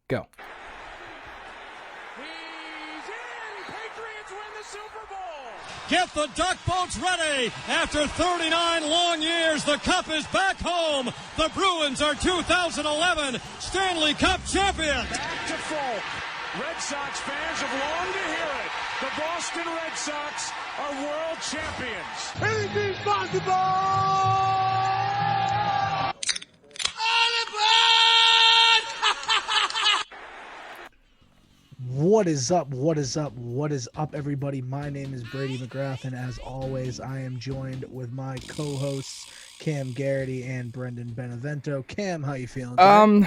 Go. He's in! Patriots win the Super Bowl! Get the duck boats ready! After 39 long years, the Cup is back home! The Bruins are 2011 Stanley Cup champions! Back to Folk. Red Sox fans have longed to hear it. The Boston Red Sox are world champions. Anything's possible! What is up? What is up? What is up, everybody? My name is Brady McGrath, and as always, I am joined with my co-hosts Cam Garrity and Brendan Benevento. Cam, how you feeling today?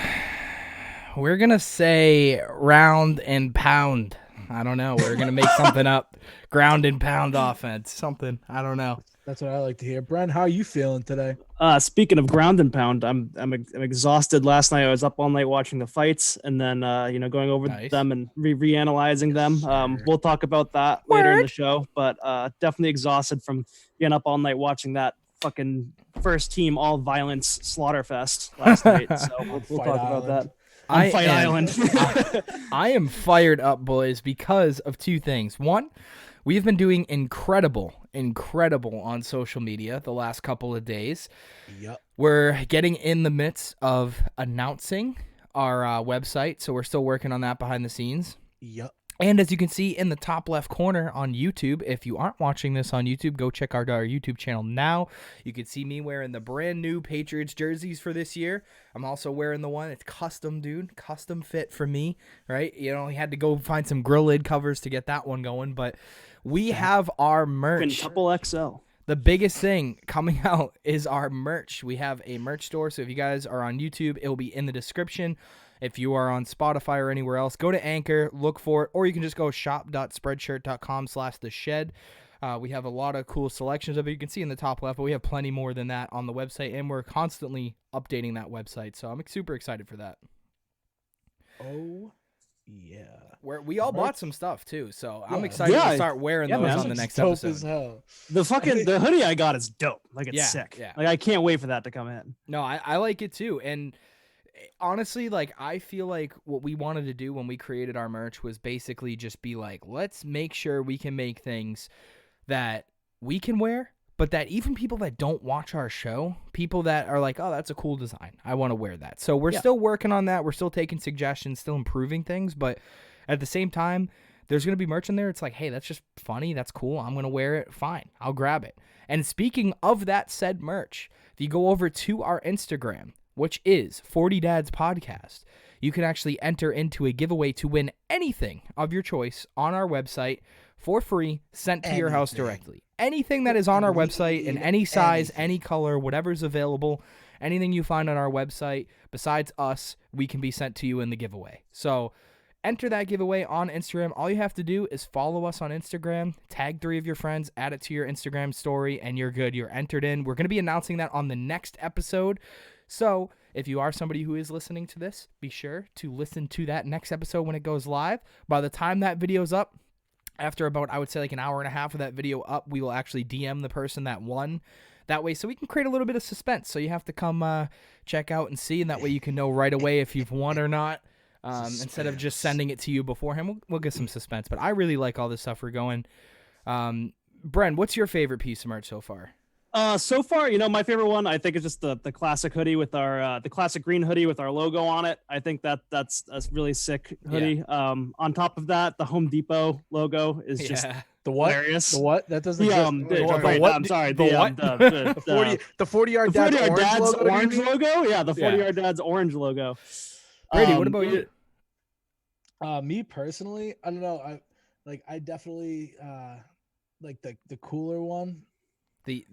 We're gonna say round and pound. I don't know. We're gonna make something up. Ground and pound offense. Something. I don't know. That's what I like to hear. Brent, how are you feeling today? Speaking of ground and pound, I'm exhausted. Last night I was up all night watching the fights, and then going over them and reanalyzing them. We'll talk about that later in the show, but definitely exhausted from being up all night watching that fucking first team all violence slaughter fest last night. So we'll talk about that. Fight Island. I am fired up, boys, because of two things. One, we've been doing incredible on social media the last couple of days. Yep. We're getting in the midst of announcing our website, so we're still working on that behind the scenes. Yep. And as you can see in the top left corner on YouTube, if you aren't watching this on YouTube, go check out our YouTube channel now. You can see me wearing the brand new Patriots jerseys for this year. I'm also wearing the one. It's custom, dude. Custom fit for me, right? You know, we had to go find some grill lid covers to get that one going, but we have our merch. Couple XL. The biggest thing coming out is our merch. We have a merch store, so if you guys are on YouTube, it will be in the description. If you are on Spotify or anywhere else, go to Anchor, look for it, or you can just go shop.spreadshirt.com/theshed. We have a lot of cool selections of it. You can see in the top left, but we have plenty more than that on the website, and we're constantly updating that website, so I'm super excited for that. Oh, yeah. We all bought some stuff, too, so I'm excited to start wearing those on the next episode. As hell. The hoodie I got is dope. Like, it's sick. Yeah. Like, I can't wait for that to come in. No, I like it, too, and honestly, like, I feel like what we wanted to do when we created our merch was basically just be like, let's make sure we can make things that we can wear, but that even people that don't watch our show, people that are like, oh, that's a cool design, I want to wear that. So we're still working on that. We're still taking suggestions, still improving things, but at the same time, there's going to be merch in there. It's like, hey, that's just funny. That's cool. I'm going to wear it. Fine. I'll grab it. And speaking of that said merch, if you go over to our Instagram, which is 40 Dads Podcast, you can actually enter into a giveaway to win anything of your choice on our website for free, sent to your house directly. Anything that is on our website in any size, any color, whatever's available, anything you find on our website besides us, we can be sent to you in the giveaway. So enter that giveaway on Instagram. All you have to do is follow us on Instagram, tag 3 of your friends, add it to your Instagram story, and you're good. You're entered in. We're going to be announcing that on the next episode. So if you are somebody who is listening to this, be sure to listen to that next episode when it goes live. By the time that video's up, after about, I would say, like an hour and a half of that video up, we will actually DM the person that won. That way, so we can create a little bit of suspense. So you have to come check out and see, and that way you can know right away if you've won or not. Instead of just sending it to you beforehand, we'll get some suspense. But I really like all this stuff we're going. Bren, what's your favorite piece of merch so far? So far, my favorite one, I think, is just the classic hoodie with our the classic green hoodie with our logo on it. I think that's a really sick hoodie. Yeah. On top of that, the Home Depot logo is just the what? Hilarious. The what? That doesn't exist. I'm sorry. The 40-yard dad's orange logo. Yeah, the 40-yard dad's orange logo. Brady, what about you? Me personally, I don't know. I definitely like the cooler one. The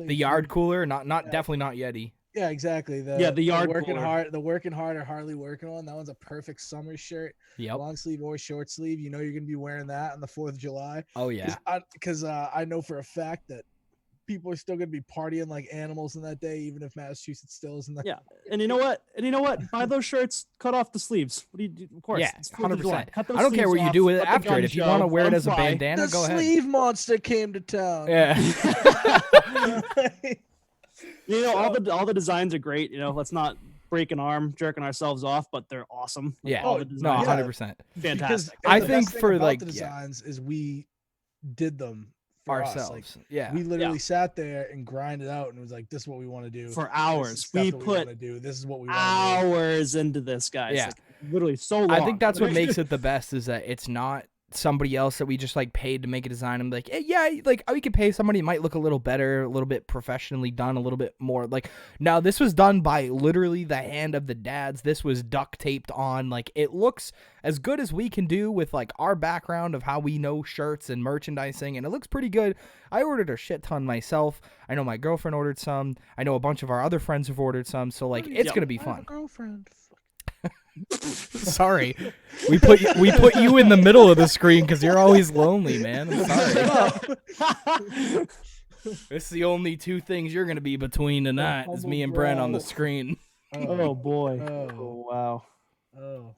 yard cooler, definitely not Yeti. Yeah, exactly. The yard working cooler. hard, the working hard or hardly working on. That one's a perfect summer shirt. Yep. Long sleeve or short sleeve. You know you're gonna be wearing that on the 4th of July. Oh yeah. Because I know for a fact that people are still gonna be partying like animals in that day, even if Massachusetts still isn't there. Yeah, and you know what? Buy those shirts, cut off the sleeves. What do you do? Of course. Yeah, 100%. I don't care what you do with it after it. If you want to wear it as a bandana, go ahead. The sleeve monster came to town. Yeah. All the designs are great. Let's not break an arm, jerking ourselves off, but they're awesome. Like, Yeah. all the No, designs are 100%. fantastic. I the think best thing for, about like, the yeah. designs is we did them for Ourselves. us. Like, Yeah. we literally sat there and grinded out and was like, "This is what we want to do For hours. This is We stuff that put want to do. This is what we want hours into this, guys. Yeah. Like, literally so long. I think that's what makes it the best is that it's not somebody else that we just like paid to make a design and be like, yeah, like we could pay somebody, it might look a little better, a little bit professionally done, a little bit more like. Now this was done by literally the hand of the dads. This was duct taped on. Like, it looks as good as we can do with like our background of how we know shirts and merchandising, and it looks pretty good. I ordered a shit ton myself. I know my girlfriend ordered some. I know a bunch of our other friends have ordered some. So like, it's gonna be to do. I have fun. a girlfriend. Sorry, we put you in the middle of the screen because you're always lonely, man. I'm sorry. It's the only two things you're gonna be between tonight is me and Brent on the screen. Oh boy. Oh. Wow. Oh.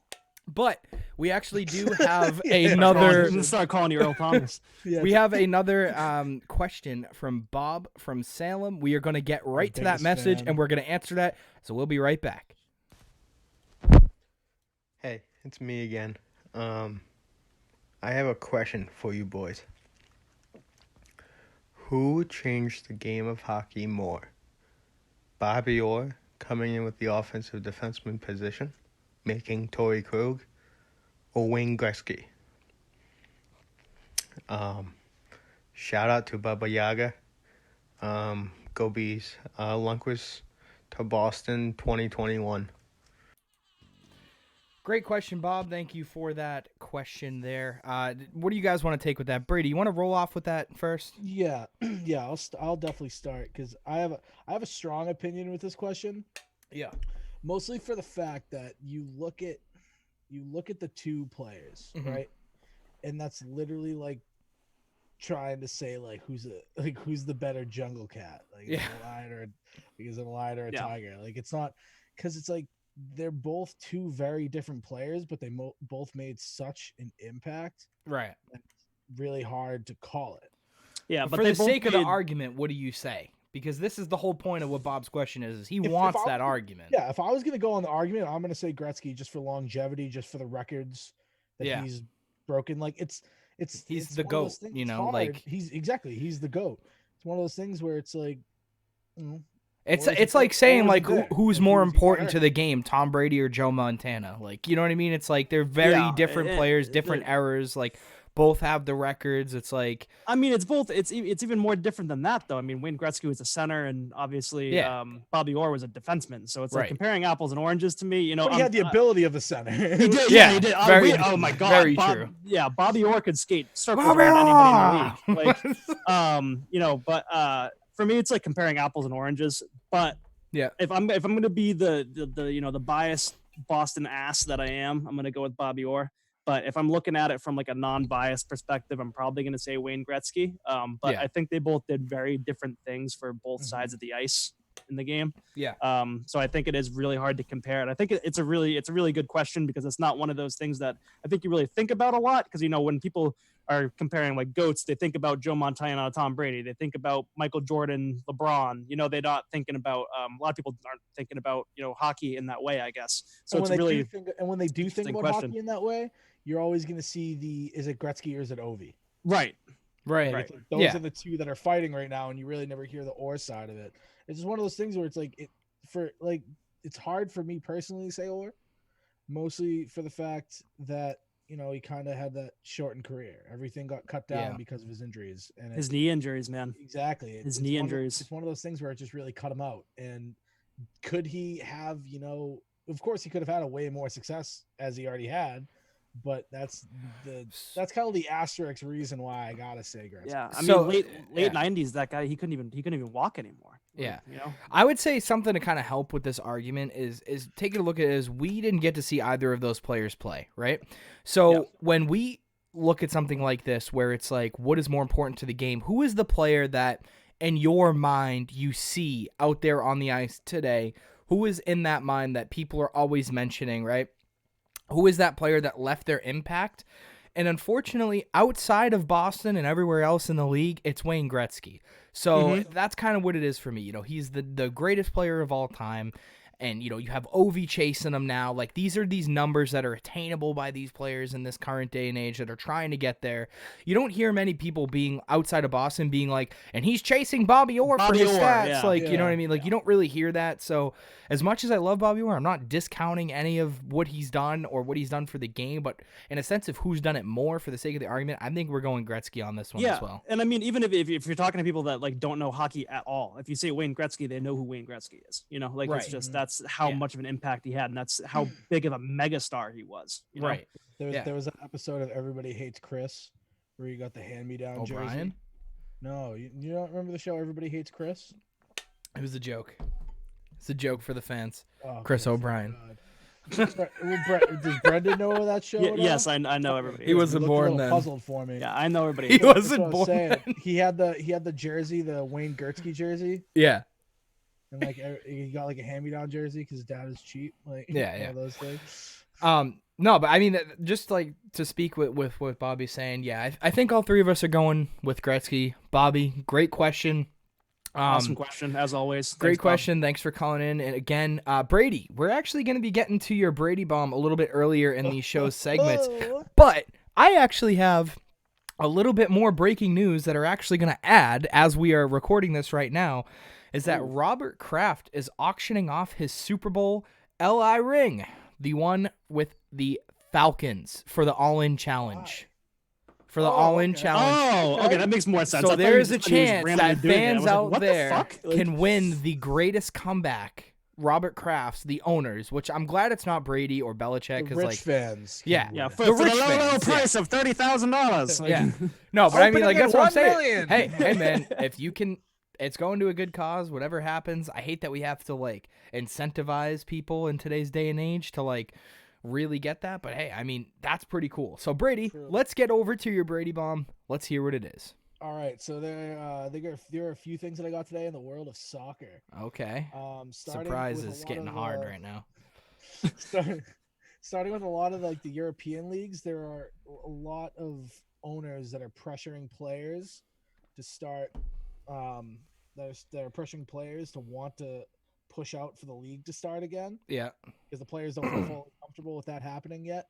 But we actually do have I'm another. gonna start calling you Earl Thomas. Yeah. We have another question from Bob from Salem. We are gonna get right to that biggest message fan. and we're gonna answer that. So we'll be right back. Hey, it's me again. I have a question for you boys. Who changed the game of hockey more? Bobby Orr coming in with the offensive defenseman position, making Torrey Krug, or Wayne Gretzky? Shout out to Baba Yaga. Go Bees. Lundqvist to Boston 2021. Great question, Bob. Thank you for that question there. What do you guys want to take with that? Brady, you want to roll off with that first? Yeah, yeah. I'll definitely start because I have a strong opinion with this question. Yeah. Mostly for the fact that you look at the two players, Mhm. right? And that's literally like trying to say like who's the better jungle cat, like is it a lion or a tiger? Like, it's not, because it's like they're both two very different players, but they both made such an impact. Right. Really hard to call it. Yeah, But for the sake of the argument, what do you say? Because this is the whole point of what Bob's question is he wants that argument. Yeah, if I was going to go on the argument, I'm going to say Gretzky just for longevity, just for the records that he's broken. Like, he's the one of GOAT, those things. you know, It's hard. like he's the GOAT. It's one of those things where it's like, you know, it's like saying like who's more important to the the game, Tom Brady or Joe Montana? Like, you know what I mean? It's like they're very different players, different eras. Like, both have the records. It's like, I mean, it's both. It's even more different than that, though. I mean, Wayne Gretzky was a center, and obviously, Bobby Orr was a defenseman. So it's like comparing apples and oranges to me. You know, but he had the ability of a center. He did. Yeah, he did. Oh my God, very true. Yeah, Bobby Orr could skate circles around anybody in the league. Like, you know, but for me, it's like comparing apples and oranges. But yeah, if I'm gonna be the you know, the biased Boston ass that I am, I'm gonna go with Bobby Orr. But if I'm looking at it from like a non-biased perspective, I'm probably going to say Wayne Gretzky. But I think they both did very different things for both sides of the ice in the game. Yeah. So I think it is really hard to compare. And I think it's a really good question because it's not one of those things that I think you really think about a lot. Because, you know, when people are comparing like GOATs, they think about Joe Montana, Tom Brady. They think about Michael Jordan, LeBron. You know, they're not thinking about a lot of people aren't thinking about, you know, hockey in that way, I guess. So it's really when they do think about question. hockey in that way, you're always going to see is it Gretzky or is it Ovi? Right. Like, those are the two that are fighting right now, and you really never hear the Orr side of it. It's just one of those things where it's like it's hard for me personally to say Orr, mostly for the fact that, you know, he kind of had that shortened career. Everything got cut down because of his injuries and his knee injuries, man. Exactly, his knee injuries. It's one of those things where it just really cut him out. And could he have, you know? Of course, he could have had a way more success as he already had. But that's kind of the asterisk reason why I gotta say Gretzky. Yeah, I mean, late 90s, that guy he couldn't even walk anymore. Yeah, you know. I would say something to kind of help with this argument is taking a look at it is we didn't get to see either of those players play, right? So when we look at something like this, where it's like, what is more important to the game? Who is the player that in your mind you see out there on the ice today? Who is in that mind that people are always mentioning, right? Who is that player that left their impact? And unfortunately, outside of Boston and everywhere else in the league, it's Wayne Gretzky. So that's kind of what it is for me. You know, he's the greatest player of all time. and you have Ovi chasing them now. Like, these are these numbers that are attainable by these players in this current day and age that are trying to get there. You don't hear many people being outside of Boston being like, and he's chasing Bobby Orr for his stats. Yeah. Like, you know what I mean? Like, you don't really hear that. So as much as I love Bobby Orr, I'm not discounting any of what he's done or what he's done for the game, but in a sense of who's done it more for the sake of the argument, I think we're going Gretzky on this one as well. And I mean, even if you're talking to people that like don't know hockey at all, if you say Wayne Gretzky, they know who Wayne Gretzky is. Like it's just that's how much of an impact he had, and that's how big of a megastar he was. Right. There was an episode of Everybody Hates Chris where you got the hand-me-down jersey. No, you don't remember the show Everybody Hates Chris? It was a joke. It's a joke for the fans. Oh, Chris O'Brien. Does Brendan know that show? Yes, I know everybody. He wasn't born then. Puzzled for me. Yeah, I know everybody. He wasn't born then. He had the jersey, the Wayne Gretzky jersey. Yeah. And like he got like a hand-me-down jersey because his dad is cheap. Like all those things. No, but I mean, just like to speak with what Bobby's saying, I think all three of us are going with Gretzky. Bobby, great question. Awesome question, as always. Great question. Thanks for calling in. And again, Brady, we're actually going to be getting to your Brady bomb a little bit earlier in these show segments, but I actually have a little bit more breaking news that are actually going to add as we are recording this right now, is that Robert Kraft is auctioning off his Super Bowl LI ring, the one with the Falcons, for the All-In Challenge. For the All-In Challenge. Oh, okay, that makes more sense. So there is a chance that fans out there can win the greatest comeback. Robert Kraft's, the owners, which I'm glad it's not Brady or Belichick, because like fans, for the low price of $30,000. Yeah, no, but I mean, like that's what I'm saying. Hey, man, if you can, it's going to a good cause. Whatever happens, I hate that we have to like incentivize people in today's day and age to like really get that, but hey, I mean, that's pretty cool. So Brady, let's get over to your Brady bomb. Let's hear what it is. All right, so there are a few things that I got today in the world of soccer. Okay. Surprise is getting hard right now. Starting with a lot of like the European leagues, there are a lot of owners that are pressuring players to start. They're pressuring players to want to push out for the league to start again. Yeah. Because the players don't feel fully comfortable with that happening yet.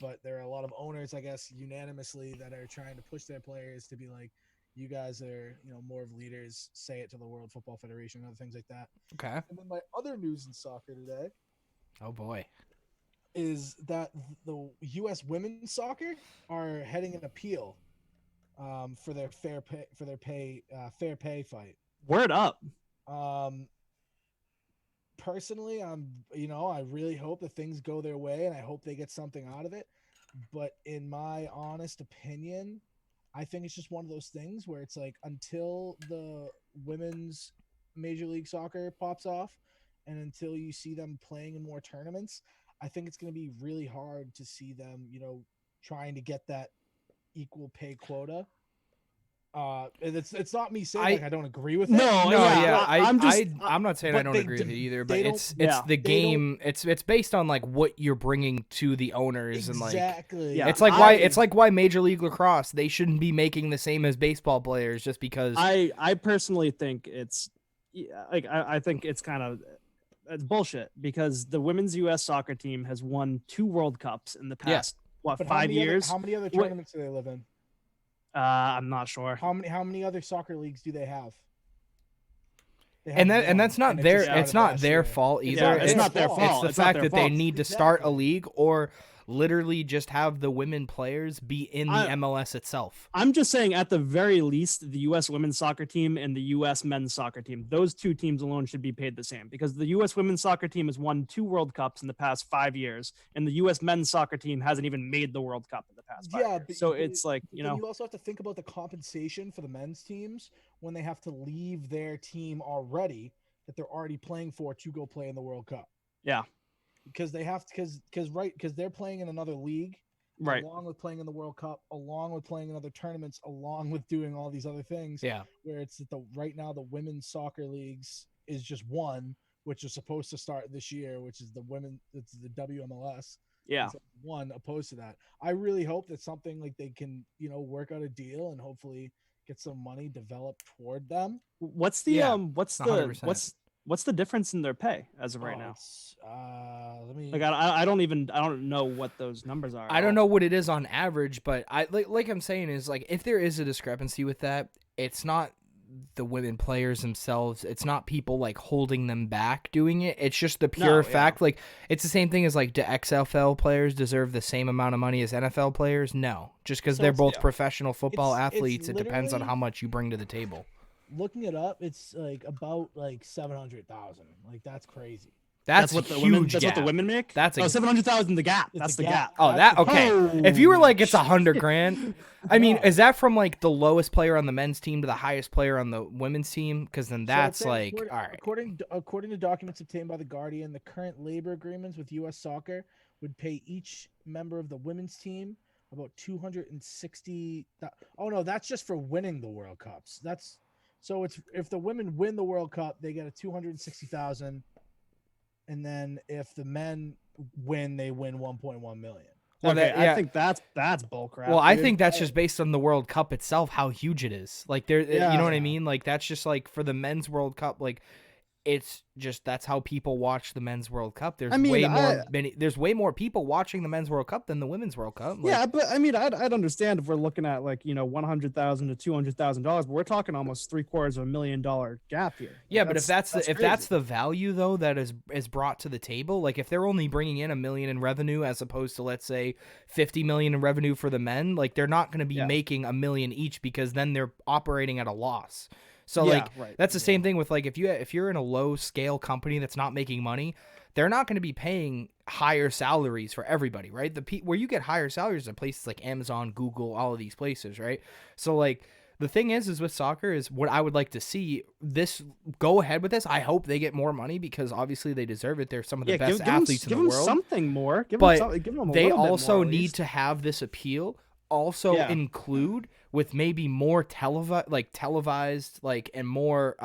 But there are a lot of owners, I guess, unanimously that are trying to push their players to be like, you guys are, more of leaders, say it to the World Football Federation and other things like that. Okay. And then my other news in soccer today. Oh boy. Is that the U.S. women's soccer are heading an appeal for their fair pay fight. Word up. Personally, I really hope that things go their way, and I hope they get something out of it. But in my honest opinion, I think it's just one of those things where it's like until the women's Major League Soccer pops off, and until you see them playing in more tournaments, I think it's going to be really hard to see them, trying to get that equal pay quota. It's not me saying I don't agree with it. I'm not saying I don't agree with it either, but it's the game. It's based on like what you're bringing to the owners and like it's like why Major League Lacrosse, they shouldn't be making the same as baseball players just because. I personally think it's I think it's kind of bullshit because the women's U.S. soccer team has won 2 World Cups in the past 5 years. How many other tournaments do they live in? I'm not sure. How many other soccer leagues do they have? And that's not their fault either. Yeah, it's not their fault. It's the fact that they need to start a league or literally just have the women players be in the MLS itself. I'm just saying, at the very least, the U.S. women's soccer team and the U.S. men's soccer team, those 2 teams alone should be paid the same because the U.S. women's soccer team has won 2 World Cups in the past 5 years, and the U.S. men's soccer team hasn't even made the World Cup in the past 5 years. So it's like, you also have to think about the compensation for the men's teams when they have to leave their team already that they're already playing for to go play in the World Cup. Yeah. Because they have to, because they're playing in another league, right? Along with playing in the World Cup, along with playing in other tournaments, along with doing all these other things. Yeah. Where it's that right now the women's soccer leagues is just one, which is supposed to start this year, which is it's the WMLS. Yeah. One opposed to that. I really hope that something like they can, work out a deal and hopefully get some money developed toward them. What's the What's the difference in their pay as of right now? Let me. Like I don't know what those numbers are. I don't know what it is on average, but I like I'm saying is like if there is a discrepancy with that, it's not the women players themselves. It's not people like holding them back doing it. It's just the pure fact. Like it's the same thing as like, do XFL players deserve the same amount of money as NFL players? No, just because they're both professional football athletes. It depends on how much you bring to the table. Looking it up, it's like about like 700,000. Like that's crazy. That's what the huge women. That's gap. what the women make. That's 700,000. The gap. That's the gap. Oh, that okay. If you were like it's $100,000, I mean, No. is that from like the lowest player on the men's team to the highest player on the women's team? Because then that's So like according, all right. According to documents obtained by the Guardian, the current labor agreements with U.S. Soccer would pay each member of the women's team about 260. Oh no, that's just for winning the World Cups. So it's if the women win the World Cup, they get a 260,000. And then if the men win, they win 1.1 million. Well, I think that's bullcrap. Well, I think that's just based on the World Cup itself, how huge it is. Like you know what I mean? Like that's just like for the men's World Cup, like it's just that's how people watch the men's World Cup. There's way more people watching the men's World Cup than the women's World Cup. Like, yeah, but I mean, I'd understand if we're looking at like $100,000 to $200,000, but we're talking almost $750,000 gap here. Yeah, but if that's the value though that is brought to the table, like if they're only bringing in $1 million in revenue as opposed to let's say $50 million in revenue for the men, like they're not going to be making $1 million each because then they're operating at a loss. So that's the same thing with like if you're in a low scale company that's not making money, they're not going to be paying higher salaries for everybody, right? Where you get higher salaries are places like Amazon, Google, all of these places, right? So like the thing is with soccer is what I would like to see this go ahead with this. I hope they get more money because obviously they deserve it. They're some of the best athletes in the world. Give them something more. Give them they also need to have this appeal. Also include with maybe more televised like and more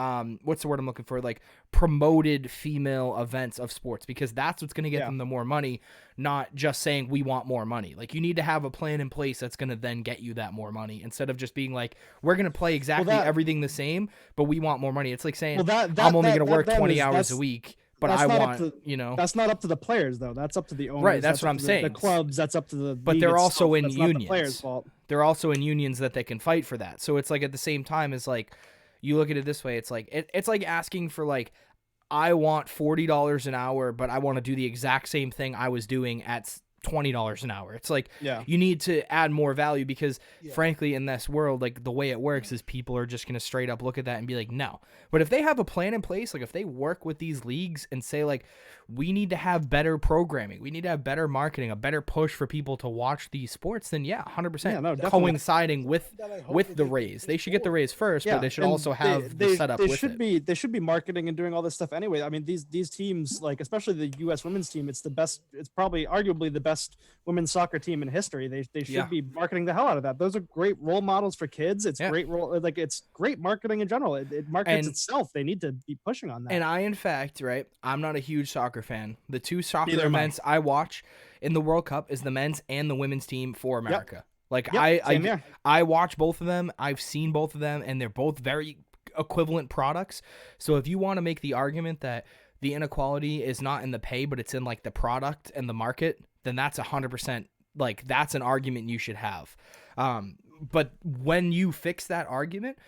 what's the word I'm looking for, like promoted female events of sports, because that's what's going to get them the more money, not just saying we want more money. Like you need to have a plan in place that's going to then get you that more money instead of just being like we're going to play exactly everything the same but we want more money. It's like saying I'm only going to work 20 hours a week. But I want, That's not up to the players, though. That's up to the owners. Right, that's what I'm saying. The clubs, that's up to the league. But they're also in that's not unions. the players' fault. They're also in unions that they can fight for that. So it's like at the same time as like, you look at it this way, it's like it's like asking for like, I want $40 an hour, but I want to do the exact same thing I was doing at $20 an hour. It's like you need to add more value because frankly in this world, like the way it works is people are just going to straight up look at that and be like no. But if they have a plan in place, like if they work with these leagues and say like we need to have better programming, we need to have better marketing, a better push for people to watch these sports, then 100% coinciding with the raise. They should get the raise first, but they should also have the setup with it. They should be marketing and doing all this stuff anyway. I mean, these teams, like especially the U.S. women's team, it's probably arguably the best women's soccer team in history. They should be marketing the hell out of that. Those are great role models for kids. It's it's great marketing in general. It markets itself. They need to be pushing on that. And I, in fact, I'm not a huge soccer fan. The two soccer events I watch in the World Cup is the men's and the women's team for America. I watch both of them. I've seen both of them, and they're both very equivalent products. So if you want to make the argument that the inequality is not in the pay, but it's in like the product and the market, then that's 100% like that's an argument you should have. But when you fix that argument,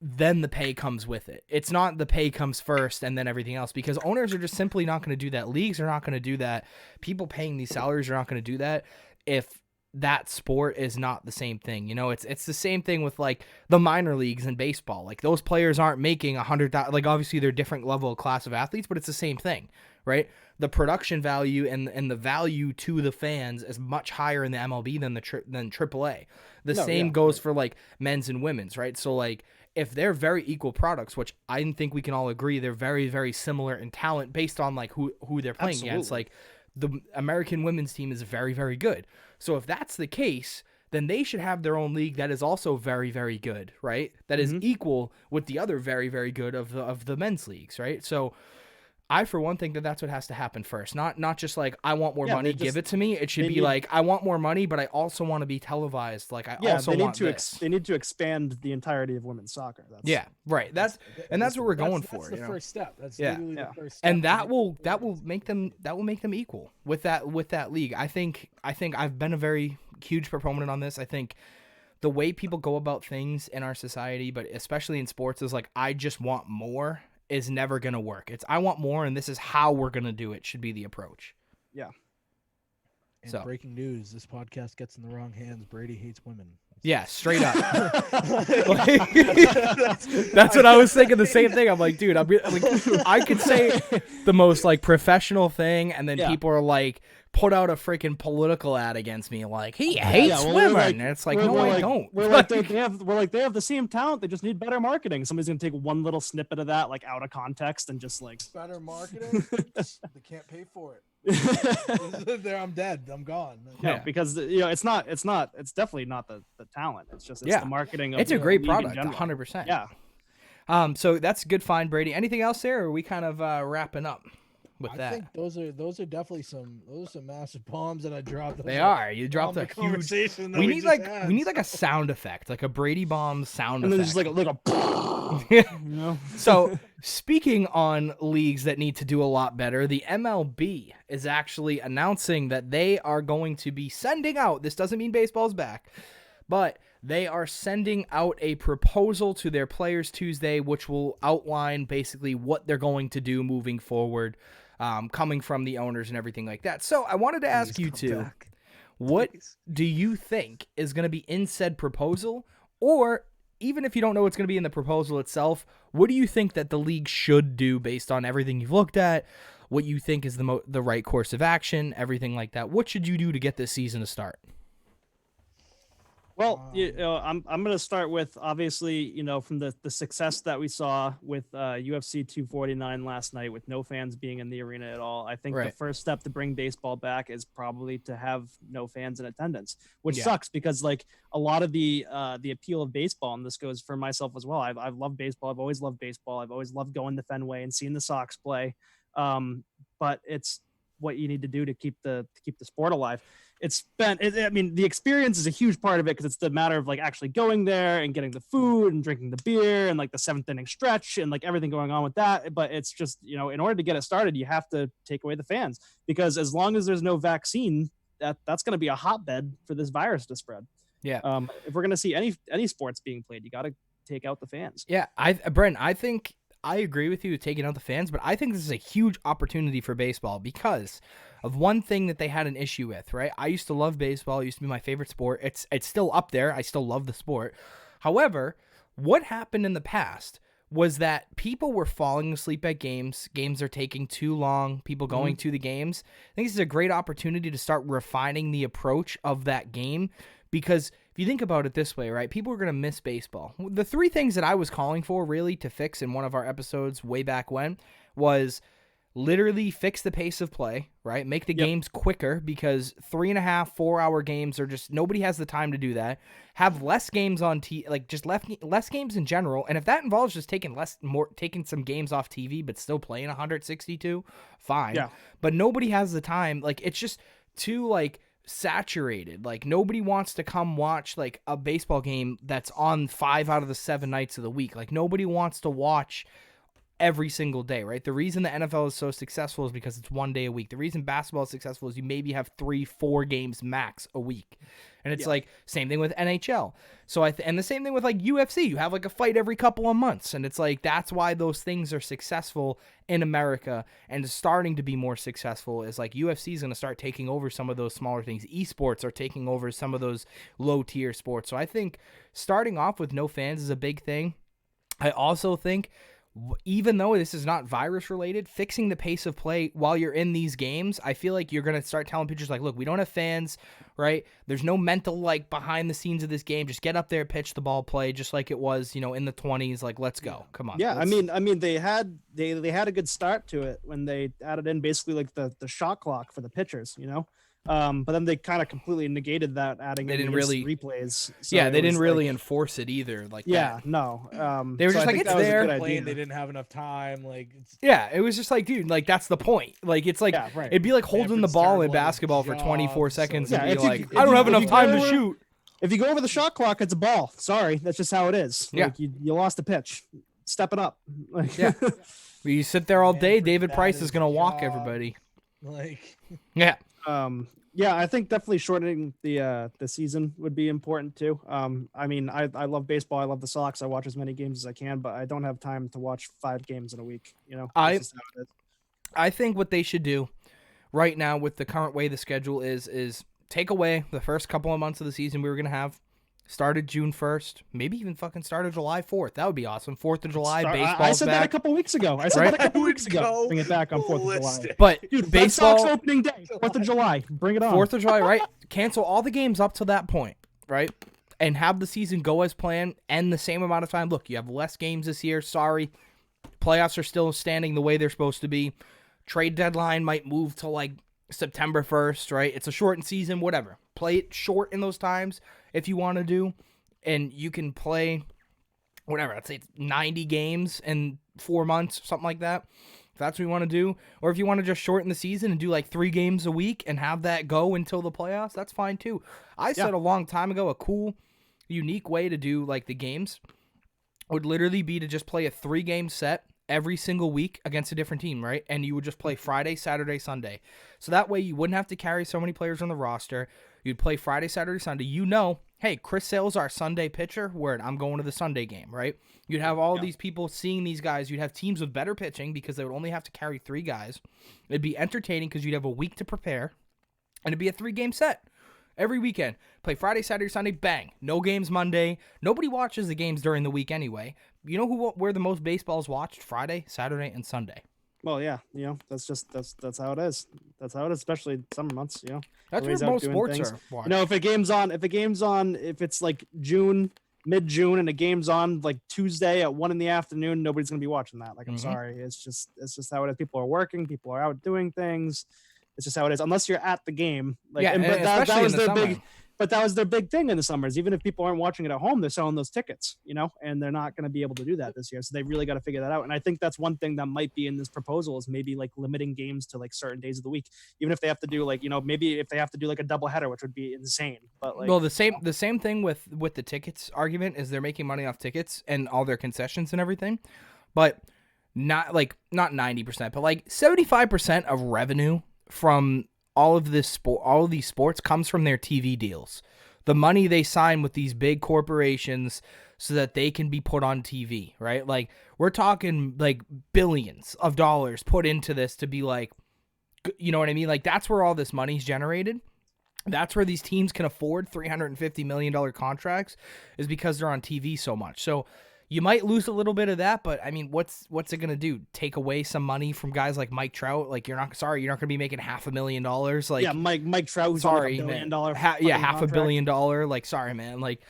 then the pay comes with it. It's not the pay comes first and then everything else, because owners are just simply not going to do that. Leagues are not going to do that. People paying these salaries are not going to do that if that sport is not the same thing. It's the same thing with like the minor leagues in baseball. Like those players aren't making $100,000. Like obviously they're different level of class of athletes, but it's the same thing, right? The production value and the value to the fans is much higher in the MLB than than AAA. The same goes for like men's and women's, right? So like if they're very equal products, which I think we can all agree they're very, very similar in talent based on like who they're playing against. Like the American women's team is very, very good. So if that's the case, then they should have their own league that is also very, very good, right? That is equal with the other very, very good of the men's leagues, right? So I for one think that that's what has to happen first. Not just like I want more money, give it to me. It should be need, like I want more money, but I also want to be televised. Like I also they need want to this. they need to expand the entirety of women's soccer. Right. That's what we're going for. That's the first step. That's literally the first step. And that will make them equal with that league. I think I've been a very huge proponent on this. I think the way people go about things in our society, but especially in sports, is like I just want more. Is never going to work. It's I want more, and this is how we're going to do it should be the approach. Yeah. And so, breaking news, this podcast gets in the wrong hands. Brady hates women. Yeah, straight up. That's what I was thinking, the same thing. I'm like, dude, I could say the most like professional thing, and then people are like, put out a freaking political ad against me, like he hates women. And it's like, no, I don't. We're like they have the same talent. They just need better marketing. Somebody's gonna take one little snippet of that, like out of context, and just like better marketing. They can't pay for it. There, I'm dead. I'm gone. Yeah, because it's definitely not the talent. It's the marketing. It's a great product, 100%. Yeah. So that's a good find, Brady. Anything else there, or are we kind of wrapping up with that? I think those are definitely some massive bombs that I dropped. They are. You dropped a huge conversation. We need like a sound effect, like a Brady bomb sound and effect. And then just like a So speaking on leagues that need to do a lot better, the MLB is actually announcing that they are going to be sending out, this doesn't mean baseball's back, but they are sending out a proposal to their Players Tuesday, which will outline basically what they're going to do moving forward, coming from the owners and everything like that. So I wanted to ask you two, what do you think is going to be in said proposal? Or even if you don't know what's going to be in the proposal itself, what do you think that the league should do based on everything you've looked at, what you think is the right course of action, everything like that? What should you do to get this season to start? Well, I'm going to start with, obviously, from the success that we saw with UFC 249 last night with no fans being in the arena at all. I think the first step to bring baseball back is probably to have no fans in attendance, which sucks because like a lot of the appeal of baseball, and this goes for myself as well. I've loved baseball. I've always loved baseball. I've always loved going to Fenway and seeing the Sox play. But it's what you need to do to keep the sport alive. The experience is a huge part of it because it's the matter of like actually going there and getting the food and drinking the beer and like the 7th inning stretch and like everything going on with that. But it's just, in order to get it started, you have to take away the fans because as long as there's no vaccine, that's going to be a hotbed for this virus to spread. Yeah. If we're going to see any sports being played, you got to take out the fans. Yeah. Brent, I think I agree with you taking out the fans, but I think this is a huge opportunity for baseball because of one thing that they had an issue with, right? I used to love baseball. It used to be my favorite sport. It's still up there. I still love the sport. However, what happened in the past was that people were falling asleep at games. Games are taking too long. People going to the games. I think this is a great opportunity to start refining the approach of that game because if you think about it this way, right, people are going to miss baseball. The 3 things that I was calling for really to fix in one of our episodes way back when was literally fix the pace of play, right? Make the games quicker because 3.5, 4-hour games are just, nobody has the time to do that. Have less games on less games in general. And if that involves just taking some games off TV, but still playing 162, fine. Yeah. But nobody has the time. Like it's just too like saturated. Like nobody wants to come watch like a baseball game that's on 5 out of the 7 nights of the week. Like nobody wants to watch every single day, right? The reason the NFL is so successful is because it's 1 day a week. The reason basketball is successful is you maybe have 3-4 games max a week. And it's like same thing with NHL. So and the same thing with like UFC. You have like a fight every couple of months. And it's like that's why those things are successful in America and starting to be more successful is like UFC is going to start taking over some of those smaller things. Esports are taking over some of those low tier sports. So I think starting off with no fans is a big thing. I also think even though this is not virus related, fixing the pace of play while you're in these games, I feel like you're going to start telling pitchers like, look, we don't have fans, right? There's no mental like behind the scenes of this game. Just get up there, pitch the ball, play just like it was, in the 20s. Like, let's go. Come on. Yeah. I mean, they had a good start to it when they added in basically like the shot clock for the pitchers, But then they kind of completely negated that, adding They in didn't the really replays. So yeah, they didn't really like, enforce it either. Like yeah, that. no. They were so just I like, think it's that was a there. good idea. They didn't have enough time. Like, Yeah, it was just like, dude, like that's the point. Like it's like Yeah, right. it'd be like holding the Stanford's ball turned in a lot of basketball for 24 jobs, so seconds Yeah, and if be you- like, if I don't you- have if enough you time go to over- shoot. If you go over the shot clock, it's a ball. Sorry, that's just how it is. Yeah. Like you lost a pitch. Step it up. Like, Yeah. You sit there all day, Stanford's David bad Price at is gonna his walk job. everybody. like, Yeah. Yeah, I think definitely shortening the season would be important too. I mean, I love baseball. I love the Sox. I watch as many games as I can, but I don't have time to watch 5 games in a week. You know, I- That's just how it is. I think what they should do right now with the current way the schedule is take away the first couple of months of the season we were gonna have. Started June 1st, maybe even fucking started July 4th. That would be awesome. 4th of July, baseball's I said that a back. couple weeks ago. I said Right? that a couple I would weeks ago. go Bring it back on 4th of July. ballistic. But Dude, Red baseball, Sox opening day, 4th of July. Bring it on. 4th of July, right? Cancel all the games up to that point, right? And have the season go as planned and the same amount of time. Look, you have less games this year. Sorry. Playoffs are still standing the way they're supposed to be. Trade deadline might move to like September 1st, right? It's a shortened season, whatever. Play it short in those times if you want to do. And you can play, whatever, I'd say it's 90 games in 4 months, something like that. If that's what you want to do. Or if you want to just shorten the season and do like 3 games a week and have that go until the playoffs, that's fine too. I said a long time ago, a cool, unique way to do like the games would literally be to just play a 3-game set every single week against a different team, right? And you would just play Friday, Saturday, Sunday. So that way you wouldn't have to carry so many players on the roster. You'd play Friday, Saturday, Sunday. You know, hey, Chris Sale's our Sunday pitcher. Word, I'm going to the Sunday game, right? You'd have all these people seeing these guys. You'd have teams with better pitching because they would only have to carry 3 guys. It'd be entertaining because you'd have a week to prepare. And it'd be a 3-game set every weekend. Play Friday, Saturday, Sunday, bang. No games Monday. Nobody watches the games during the week anyway. You know where the most baseball is watched? Friday, Saturday, and Sunday. Well, yeah, that's how it is. That's how it is, especially summer months. That's Everybody's where out most doing sports things. are watched. If it's like June, mid-June, and a game's on like Tuesday at 1 p.m, nobody's gonna be watching that. Like, I'm sorry, it's just how it is. People are working, people are out doing things. It's just how it is. Unless you're at the game, like, Yeah, but that especially was in the their summer. big. But that was their big thing in the summers. Even if people aren't watching it at home, they're selling those tickets, and they're not going to be able to do that this year. So they really got to figure that out. And I think that's one thing that might be in this proposal is maybe like limiting games to like certain days of the week, even if they have to do like, maybe if they have to do like a doubleheader, which would be insane. But like, well, the same thing with the tickets argument is they're making money off tickets and all their concessions and everything, but not 90%, but like 75% of revenue from all of these sports comes from their TV deals. The money they sign with these big corporations so that they can be put on TV, right? Like, we're talking like billions of dollars put into this to be like, you know what I mean? Like, that's where all this money's generated. That's where these teams can afford $350 million contracts, is because they're on TV so much. So you might lose a little bit of that, but I mean, what's it gonna do? Take away some money from guys like Mike Trout? Like, you're not gonna be making $500,000. Like, yeah, Mike Trout, who's sorry, on like $1 billion. $500 million. Like, sorry, man. Like,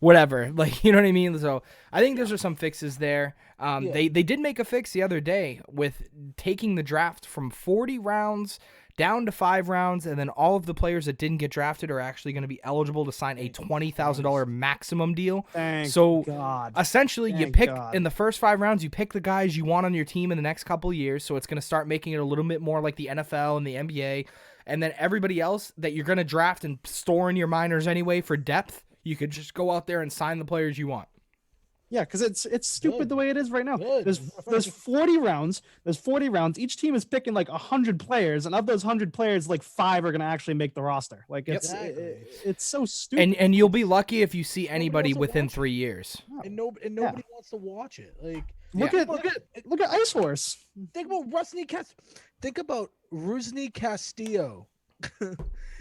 whatever. Like, you know what I mean? So I think those are some fixes there. They did make a fix the other day with taking the draft from 40 rounds down to 5 rounds, and then all of the players that didn't get drafted are actually going to be eligible to sign a $20,000 maximum deal. So God. essentially, you Thank pick God. in the first 5 rounds, you pick the guys you want on your team in the next couple of years. So it's going to start making it a little bit more like the NFL and the NBA. And then everybody else that you're going to draft and store in your minors anyway for depth, you could just go out there and sign the players you want. Yeah, because it's stupid the way it is right now. Good. There's 40 rounds. There's 40 rounds. Each team is picking like 100 players, and of those 100 players, like 5 are gonna actually make the roster. Like, it's so stupid. And you'll be lucky if you see anybody wants to within watch 3 years. and nobody wants to watch it. Like, Look at Ice Horse. think about think about Rusney Castillo.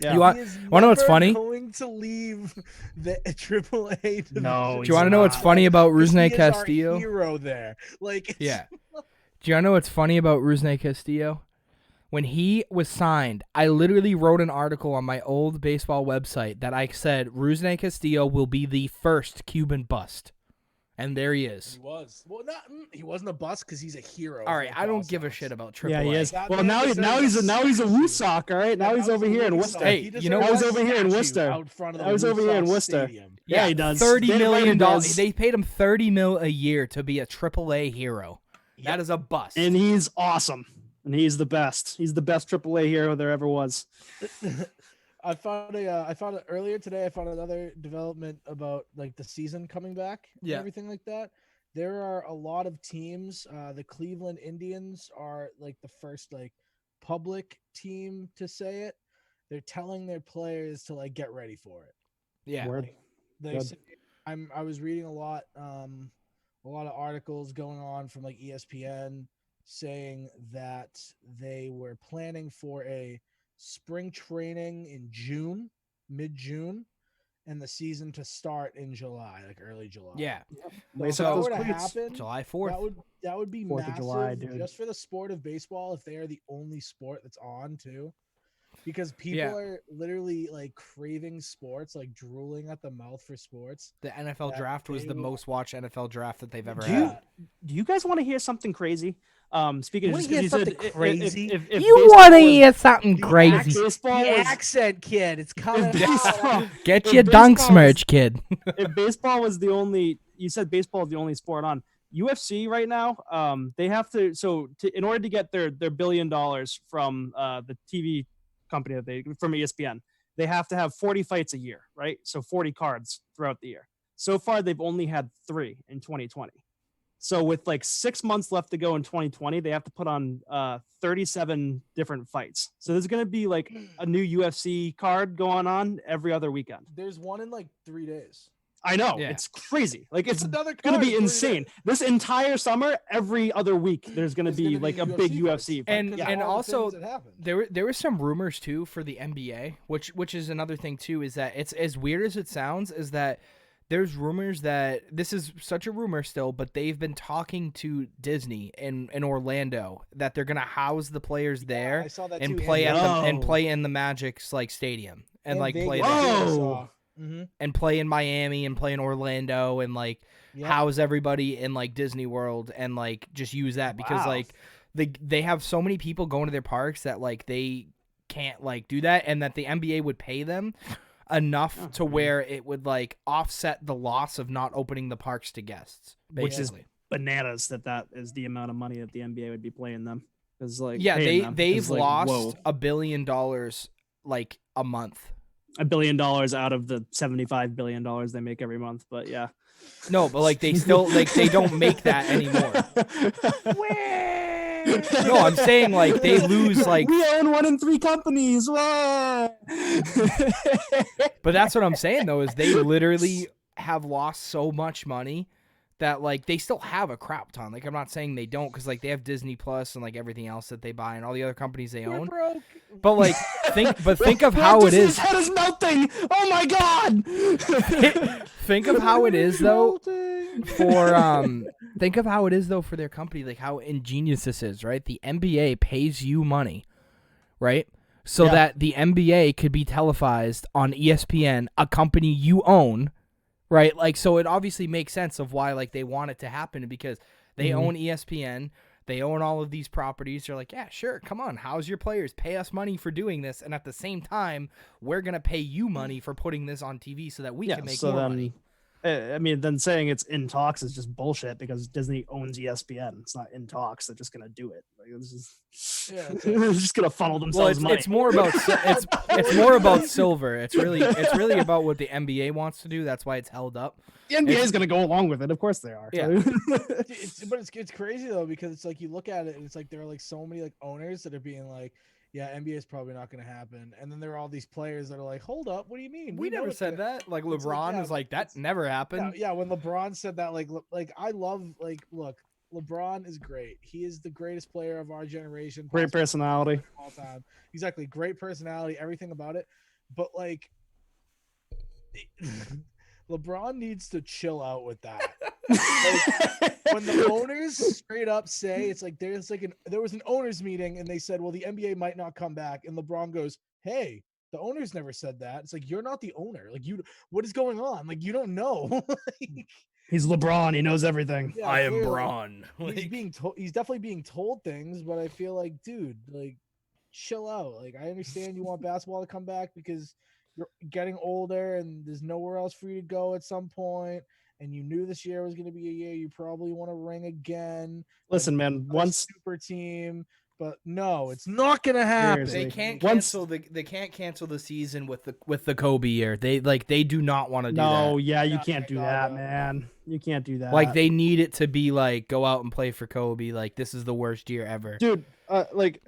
Yeah. You want He is to know what's never funny? Going to leave the AAA division. No, Do you want to know what's funny about Rusney He is our Castillo? hero there. Like, it's- Yeah. Do you want to know what's funny about Rusney Castillo? When he was signed, I literally wrote an article on my old baseball website that I said Rusney Castillo will be the first Cuban bust. And there he He is. was. Well, he wasn't a bust because he's a hero. All right, I don't give a shit about AAA. Yeah, he is. That Well, man now he's a Woosok, all right? Now he's over here in Worcester. Hey, you know I was what? over here in Worcester. Out front of I was over here in Worcester. Stadium. Yeah, he does. $30 million. Does. They paid him $30 million a year to be a AAA hero. That is a bust. And he's awesome. And he's the best. He's the best AAA hero there ever was. I found earlier today. I found another development about like the season coming back and everything like that. There are a lot of teams. The Cleveland Indians are like the first like public team to say it. They're telling their players to like get ready for it. Yeah. They say, I was reading a lot of articles going on from like ESPN saying that they were planning for a spring training in June, mid-June, and the season to start in July, like early July. Yeah. If that were to happen, July 4th. that would be 4th massive of July, dude. just for the sport of baseball if they are the only sport that's on too. Because people are literally like craving sports, like drooling at the mouth for sports. The NFL draft was the most watched NFL draft that they've ever Do had. you guys want to hear something crazy? Speaking of hear something crazy? If You want to hear something crazy? baseball The was, accent, kid. It's coming out. baseball, Get if your baseball dunks merch, kid. if baseball was the only, you said baseball is the only sport on. UFC right now, they have to. In order to get their $1 billion from the TV company from ESPN, they have to have 40 fights a year, right? So 40 cards throughout the year. So far, they've only had 3 in 2020. So with like 6 months left to go in 2020, they have to put on 37 different fights. So there's going to be like a new UFC card going on every other weekend. There's one in like 3 days. I know. Yeah. It's crazy. Like it's another going to card be in 3 insane. days. This entire summer, every other week, there's going to There's be gonna be like a UFC big fights. UFC fight. And Because and of all the also things that happened. there were some rumors too for the NBA, which is another thing too, is that it's as weird as it sounds, is that there's rumors that this is such a rumor still, but they've been talking to Disney in Orlando that they're gonna house the players there I saw that and too, play and and Whoa. play in the Magic's like stadium and like Vegas, play too, there. I Whoa. saw. Mhm. And play in Miami and play in Orlando and like Yeah. house everybody in like Disney World and like just use that because Wow. like they have so many people going to their parks that like they can't like do that, and that the NBA would pay them enough to where it would like offset the loss of not opening the parks to guests, Which is basically. bananas that is the amount of money that the NBA would be paying them. Because like Yeah, paying them they've is, like, lost whoa. $1 billion like a month. $1 billion out of the $75 billion they make every month. But yeah, No, but like they still like they don't make that anymore. No, I'm saying like they lose like, we own 1 in 3 companies. Wah! but that's what I'm saying though, is they literally have lost so much money that like they still have a crap ton. Like I'm not saying they don't, because like they have Disney Plus and like everything else that they buy and all the other companies they own. Broke. But like think of how it His is. head is melting. Oh my god. Think of how it is though for think of how it is though for their company, like how ingenious this is, right? The NBA pays you money, right? So that the NBA could be televised on ESPN, a company you own, right? Like, so it obviously makes sense of why like they want it to happen, because they own ESPN, they own all of these properties. They're like, yeah, sure, come on, house your players, pay us money for doing this, and at the same time, we're gonna pay you money for putting this on TV so that we can make more money. I mean, then saying it's in talks is just bullshit, because Disney owns ESPN. It's not in talks. They're just gonna do it. Like, this is, they're just gonna funnel Well, themselves money. it's more about it's more about silver. It's really about what the NBA wants to do. That's why it's held up. The NBA is gonna go along with it. Of course they are. Yeah. It's crazy though, because it's like you look at it and it's like there are like so many like owners that are being like, yeah, NBA is probably not going to happen, and then there are all these players that are like, hold up, what do you mean? We know never it's said gonna-" that. Like It's like, LeBron yeah, is like, that it's- never happened. Yeah, when LeBron said that, like I love look, LeBron is great. He is the greatest player of our generation. Great possibly personality. of all time. Exactly, great personality, everything about it. But like, LeBron needs to chill out with that. Like, when the owners straight up say it's like there was an owners meeting and they said, well, the NBA might not come back, and LeBron goes, hey, the owners never said that. It's like, you're not the owner. Like, what is going on? Like, you don't know. Like, He's LeBron. He knows everything. Yeah, I am clearly. Braun. He's being told. He's definitely being told things, but I feel like, dude, like, chill out. Like, I understand you want basketball to come back because you're getting older and there's nowhere else for you to go at some point, and you knew this year was going to be a year you probably want to ring again. Listen, man, once super team, but no, it's not going to happen. Seriously. They can't Once- cancel they can't cancel the season with the Kobe year. They do not want to do that. no, yeah, you No, can't do no, that, no. man. You can't do that. Like they need it to be like go out and play for Kobe. Like this is the worst year ever. dude, like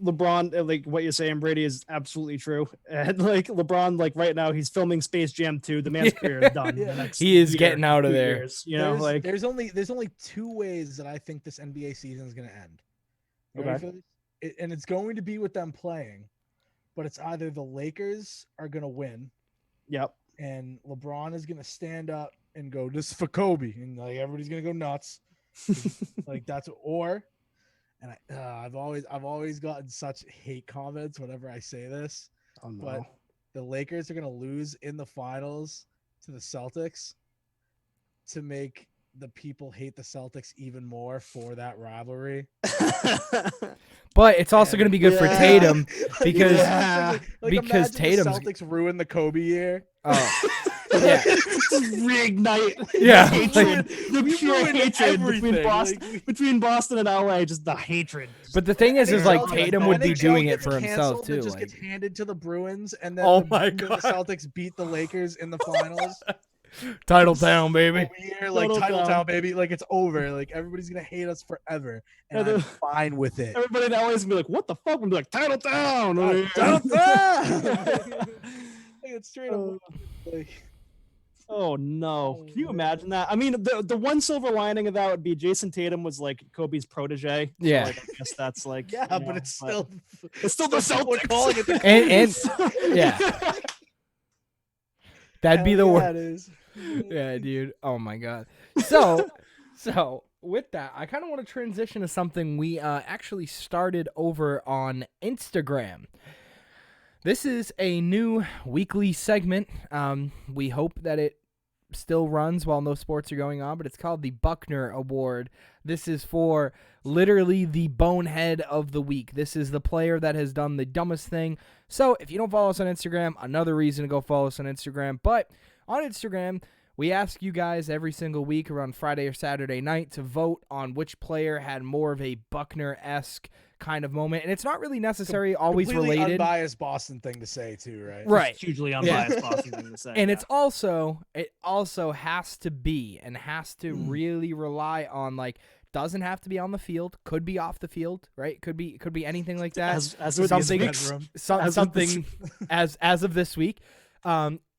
LeBron, like what you're saying, Brady, is absolutely true. And like LeBron, like right now, he's filming Space Jam 2. The man's career is done. Yeah. The next He is year, getting out of 2 there. years, you know, like there's only 2 ways that I think this NBA season is going to end. You ready Okay. for this? And it's going to be with them playing, but it's either the Lakers are going to win, yep. and LeBron is going to stand up and go, "This is for Kobe," and like everybody's going to go nuts, like that's and I've always gotten such hate comments whenever I say this, Oh no. but the Lakers are going to lose in the finals to the Celtics to make the people hate the Celtics even more for that rivalry. But it's also going to be good for Yeah. Tatum because Yeah. because imagine Tatum's- the Celtics ruined the Kobe year. oh yeah Reignite Yeah. hatred, the we pure ruined hatred everything. between Boston and LA, just the hatred. But the thing is like NHL Tatum would be NHL doing it gets for himself canceled, too. It just Like, gets handed to the Bruins, and then Oh the, my then the God. Celtics beat the Lakers in the finals. title town, baby. Year, like Total title down. town, baby. Like it's over. Like everybody's gonna hate us forever, and And I'm then- fine with it. Everybody in LA is gonna be like, "What the fuck?" I'm be like, "Title down." Title town. Like, it's straight up. Like, Oh no! Can you imagine that? I mean, the one silver lining of that would be Jason Tatum was like Kobe's protege. So, Yeah. like, I guess that's like yeah, you know, but it's still the people are Celtics. calling it the And yeah, that'd be the Hell worst. yeah, it is. Yeah, dude. Oh my god. So with that, I kind of want to transition to something we actually started over on Instagram. This is a new weekly segment. We hope that it still runs while no sports are going on, but it's called the Buckner Award. This is for literally the bonehead of the week. This is the player that has done the dumbest thing. So if you don't follow us on Instagram, another reason to go follow us on Instagram. But on Instagram, we ask you guys every single week around Friday or Saturday night to vote on which player had more of a Buckner-esque kind of moment. And it's not really necessary always Completely related. unbiased Boston thing to say too, right? Right. hugely unbiased Boston thing to say. And yeah. it also has to be and has to really rely on like doesn't have to be on the field, could be off the field, right? Could be anything like that. as with these something weeks. As with this- something as of this week.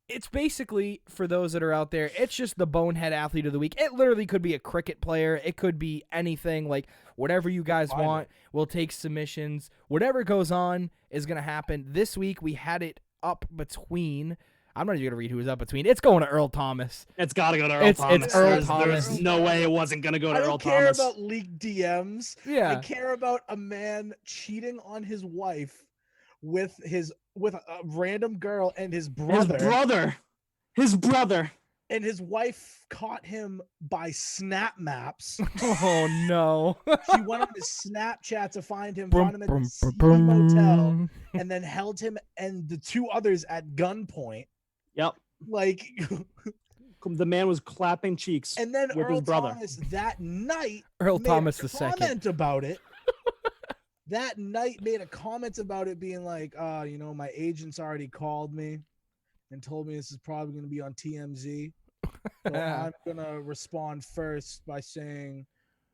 It's basically, for those that are out there, it's just the bonehead athlete of the week. It literally could be a cricket player. It could be anything, like whatever you guys want. We'll take submissions. Whatever goes on is going to happen. This week, we had it up between, I'm not even going to read who was up between. It's going to Earl Thomas. It's got to go to Earl It's Thomas. Earl There's Thomas. no way it wasn't gonna go to I Earl don't care Thomas. about leaked DMs. I Yeah. care about a man cheating on his wife with a random girl and his brother. His brother. And his wife caught him by snap maps. Oh, no. She went on his Snapchat to find him, found him at the seedy motel, and then held him and the 2 others at gunpoint. Yep. Like, The man was clapping cheeks. and then with Earl his brother. Thomas that night Earl made Thomas a the second. comment about it. That night made a comment about it being like, my agent's already called me and told me this is probably going to be on TMZ. So I'm going to respond first by saying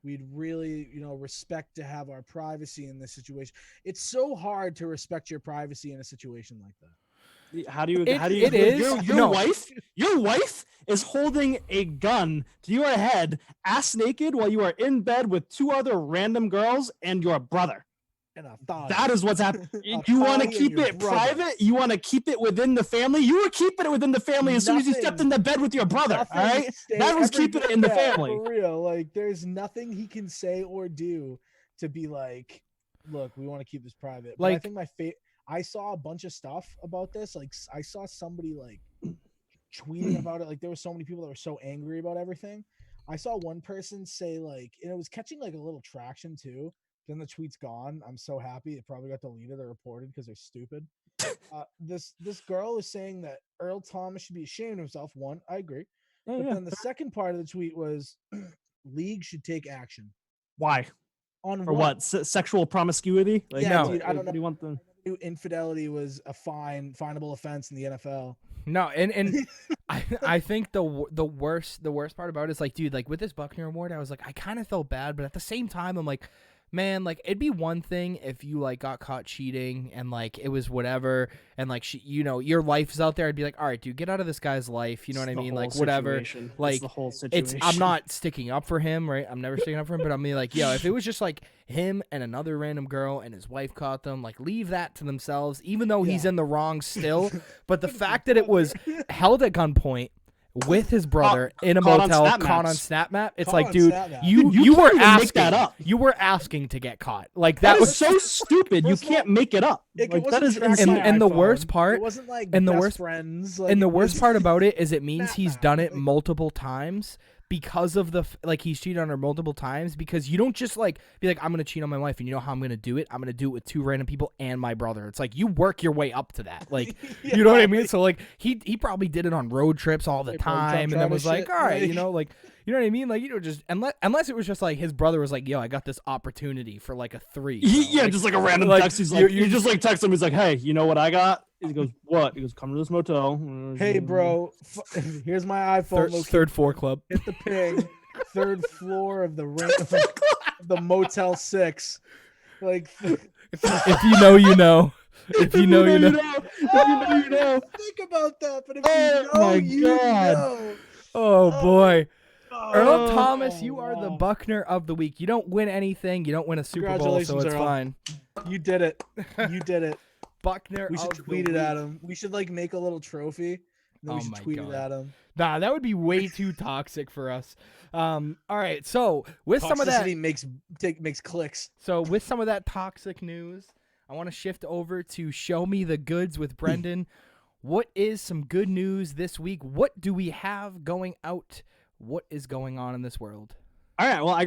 we'd really, respect to have our privacy in this situation. It's so hard to respect your privacy in a situation like that. How do you? It is. Your No. wife is holding a gun to your head, ass naked, while you are in bed with 2 other random girls and your brother. And I thought That is what's happening. A You want to thotty and keep your it brother. private? You want to keep it within the family? You were keeping it within the family as soon as you stepped Nothing- in the bed with your brother. All right, that was keeping it in the family. For real, like there's nothing he can say or do to be like, look, we want to keep this private. But I Like- think I saw a bunch of stuff about this. Like I saw somebody like tweeting about it. Like there were so many people that were so angry about everything. I saw one person say like, and it was catching like a little traction too. Then the tweet's gone. I'm so happy it probably got deleted or reported because they're stupid. This girl is saying that Earl Thomas should be ashamed of himself. One, I agree. But then the second part of the tweet was league should take action. Why? On or what? Sexual promiscuity? Like, yeah, no, dude, I don't know. Do you want the infidelity was a finable offense in the NFL? No, and I think the worst part about it is like, dude, like with this Buckner Award, I was like, I kind of felt bad, but at the same time, I'm like, man, like it'd be one thing if you like got caught cheating and like it was whatever, and like your life is out there. I'd be like, all right, dude, get out of this guy's life. You know what I mean? Like whatever. Like it's the whole situation. I'm not sticking up for him, right? I'm never sticking up for him, but I mean, like, yo, if it was just like him and another random girl and his wife caught them, like leave that to themselves, even though he's in the wrong still. But the fact that it was held at gunpoint with his brother in a motel, caught on SnapMap. It's like, dude, you were asking that up. You were asking to get caught. Like that was so stupid. You can't make it up. Like that is and the worst part. It wasn't like and the best worst friends. Like, and the worst part about it is it means he's done it multiple times. Because of he's cheated on her multiple times, because you don't just like be like, I'm gonna cheat on my wife, and you know how I'm gonna do it? I'm gonna do it with two random people and my brother. It's like you work your way up to that, like you know what I mean? So like he probably did it on road trips all the time, and then was like, all right, you know, like you know what I mean? Like just unless it was just like his brother was like, yo, I got this opportunity for like a 3. Yeah, like, just like a random text. He's like, you just like text him. He's like, hey, you know what I got? He goes, what? He goes, come to this motel. Hey, bro, here's my iPhone. Third floor club. Hit the ping. Third floor of the Motel 6. Like, if you know, you know. If you know, you know. If you know, you know. Think about that, but if you know. Oh boy. Earl Thomas, you are the Buckner of the week. You don't win anything. You don't win a Super Bowl, so it's fine. You did it. You did it. Buckner. We should tweet it at him. We should like make a little trophy. Then we should tweet it at him. Nah, that would be way too toxic for us. All right, so with some of that makes clicks. So with some of that toxic news, I want to shift over to Show Me the Goods with Brendan. What is some good news this week? What do we have going out? What is going on in this world? All right, well, I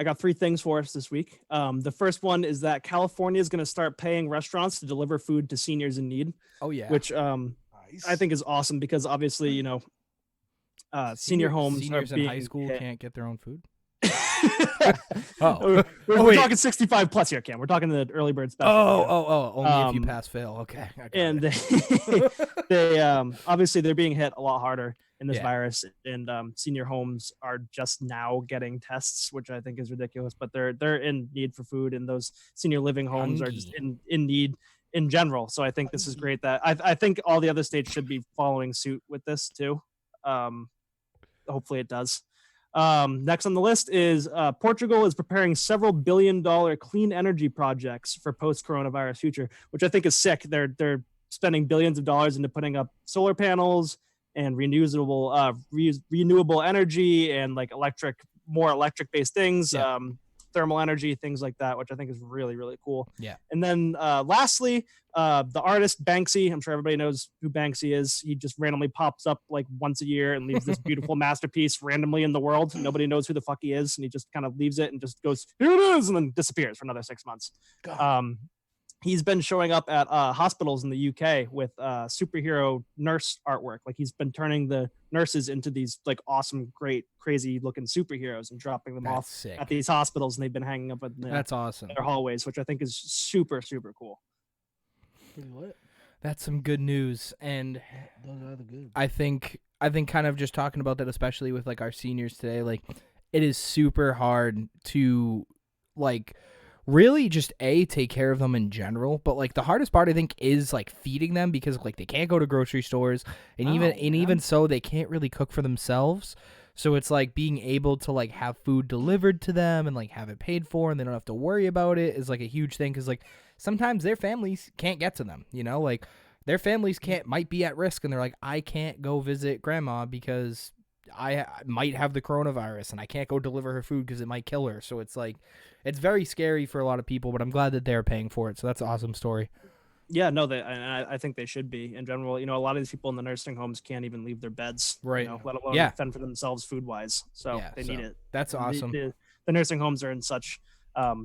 got 3 things for us this week. The first one is that California is going to start paying restaurants to deliver food to seniors in need. Oh yeah, which I think is awesome because obviously, you know, seniors in high school can't get their own food. We're talking 65 plus here, Cam. We're talking the early bird special. Only if you pass fail. Okay, and they obviously they're being hit a lot harder in this virus, and senior homes are just now getting tests, which I think is ridiculous. But they're in need for food, and those senior living homes are just in need in general. So I think this is great. That I think all the other states should be following suit with this too. Hopefully it does. Next on the list is Portugal is preparing several billion-dollar clean energy projects for post-coronavirus future, which I think is sick. They're spending billions of dollars into putting up solar panels and renewable energy and like more electric-based things, thermal energy, things like that, which I think is really, really cool. Yeah. And then lastly, the artist Banksy, I'm sure everybody knows who Banksy is. He just randomly pops up like once a year and leaves this beautiful masterpiece randomly in the world. Nobody knows who the fuck he is. And he just kind of leaves it and just goes, here it is, and then disappears for another 6 months. He's been showing up at hospitals in the UK with superhero nurse artwork. Like he's been turning the nurses into these like awesome, great, crazy looking superheroes and dropping them off at these hospitals. And they've been hanging up in That's awesome. Their hallways, which I think is super, super cool. That's some good news. And those are the good. I think kind of just talking about that, especially with like our seniors today, like it is super hard to like really just take care of them in general, but like the hardest part I think is like feeding them, because like they can't go to grocery stores, and even so they can't really cook for themselves. So it's like being able to like have food delivered to them and like have it paid for, and they don't have to worry about it is like a huge thing, because like sometimes their families can't get to them, you know, like their families might be at risk, and they're like, I can't go visit grandma because I might have the coronavirus and I can't go deliver her food because it might kill her. So it's like, it's very scary for a lot of people, but I'm glad that they're paying for it. So that's an awesome story. Yeah, no, I think they should be in general. A lot of these people in the nursing homes can't even leave their beds, right? Let alone fend for themselves food wise. So they need it. That's awesome. The nursing homes are in such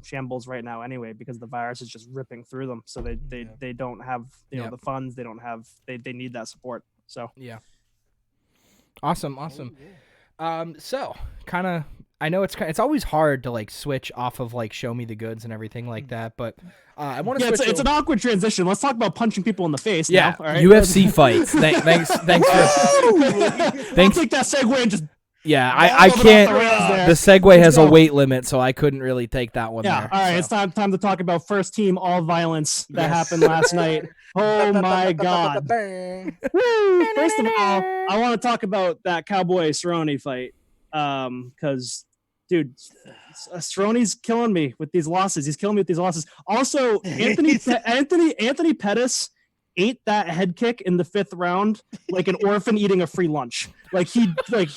shambles right now anyway because the virus is just ripping through them. So they don't have the funds. They don't have they need that support. So awesome. So kind of. I know it's always hard to like switch off of like show me the goods and everything like that, but I want to. It's an awkward transition. Let's talk about punching people in the face. Yeah, now, all right? UFC fights. Thanks for. I'll take that segue and just. Yeah, I can't. The segue has a weight limit, so I couldn't really take that one. Yeah, there, all right. So. It's time to talk about first team all violence that happened last night. Oh my God! Woo! First of all, I want to talk about that Cowboy Cerrone fight because. Dude, Cerrone's killing me with these losses. He's killing me with these losses. Also, Anthony Pettis ate that head kick in the 5th round like an orphan eating a free lunch. Like he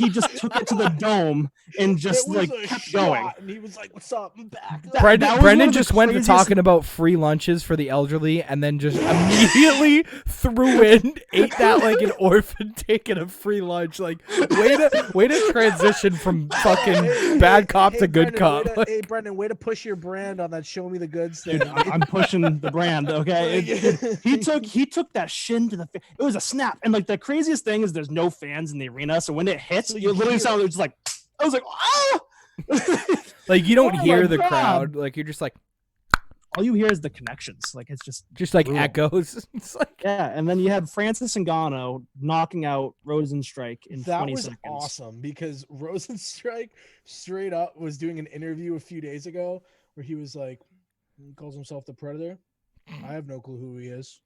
just took it to the dome and just kept going. And he was like, "What's up? I'm back." Brendan just went to talking about free lunches for the elderly, and then just immediately ate that like an orphan taking a free lunch. Like way to transition from fucking bad cop to good cop. Hey Brendan, way to push your brand on that "show me the goods" thing. Dude, I'm pushing the brand. Okay, he took that shin to the face. It was a snap, and like the craziest thing is there's no fans in the arena. So when it hits, you literally sound just like I was like, oh, like you don't hear the crowd. Like you're just like, all you hear is the connections. Like it's just like brutal. Echoes. It's like and then you had Francis Ngannou knocking out Rosenstrike in 20 seconds. That was awesome because Rosenstrike straight up was doing an interview a few days ago where he was like, he calls himself the Predator. I have no clue who he is.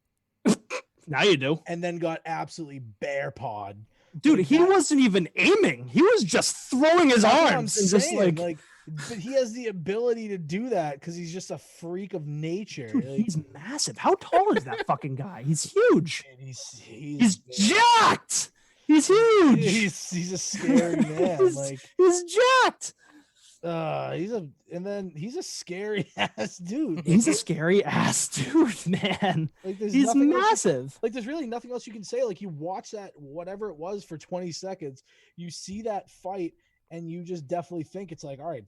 Now you do. And then got absolutely bear pawed. Dude, he wasn't even aiming. He was just throwing his arms and just like but he has the ability to do that because he's just a freak of nature. Dude, he's massive. How tall is that fucking guy? He's huge. He's jacked. He's huge. He's a scary man. He's jacked. He's a scary ass dude. He's a scary ass dude, man. He's massive. There's really nothing else you can say. Like you watch that, whatever it was for 20 seconds, you see that fight and you just definitely think it's like, all right,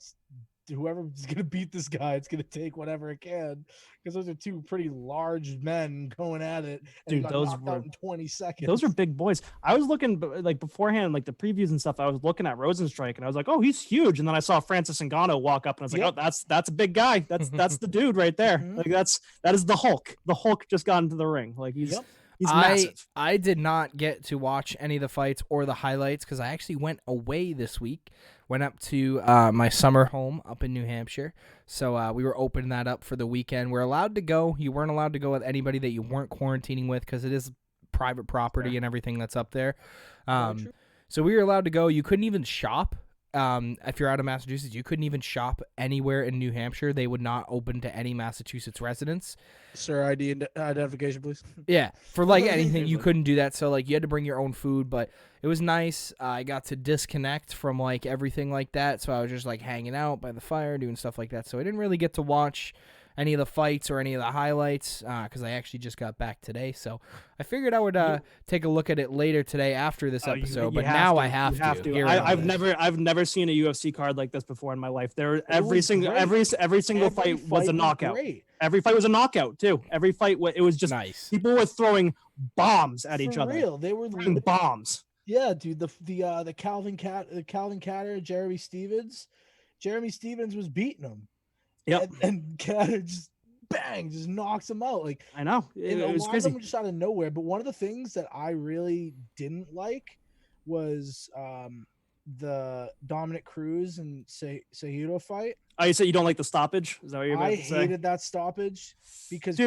whoever's going to beat this guy, it's going to take whatever it can. Because those are two pretty large men going at it. And dude, those were in 20 seconds. Those are big boys. I was looking like beforehand, like the previews and stuff. I was looking at Rosenstrike and I was like, oh, he's huge. And then I saw Francis Ngannou walk up and I was like, oh, that's a big guy. That's the dude right there. Mm-hmm. Like that is the Hulk. The Hulk just got into the ring. Like he's massive. I did not get to watch any of the fights or the highlights because I actually went away this week. Went up to my summer home up in New Hampshire. So we were opening that up for the weekend. We're allowed to go. You weren't allowed to go with anybody that you weren't quarantining with because it is private property and everything that's up there. So we were allowed to go. You couldn't even shop. If you're out of Massachusetts, you couldn't even shop anywhere in New Hampshire. They would not open to any Massachusetts residents. Sir, ID identification, please. Yeah, for like anything, you couldn't do that. So like you had to bring your own food, but it was nice. I got to disconnect from like everything like that. So I was just like hanging out by the fire, doing stuff like that. So I didn't really get to watch any of the fights or any of the highlights because I actually just got back today. So I figured I would take a look at it later today after this episode. But now I have to. I've never seen a UFC card like this before in my life. Every single fight was a knockout. Every fight was a knockout too. Every fight it was just nice. People were throwing bombs at each other. Real, they were throwing bombs. Yeah, dude. The Calvin Catter, Jeremy Stevens was beating him. Yep. And Catter just knocks him out. Like I know. It was crazy. Of them just out of nowhere. But one of the things that I really didn't like was the Dominic Cruz and Cejudo fight. Oh, you said you don't like the stoppage? Is that what you're about to say? I hated that stoppage because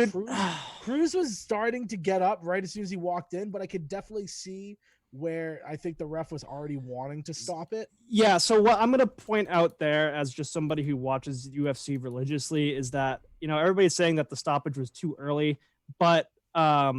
Cruz was starting to get up right as soon as he walked in, but I could definitely see where I think the ref was already wanting to stop it. Yeah, so what I'm going to point out there as just somebody who watches UFC religiously is that, everybody's saying that the stoppage was too early, but I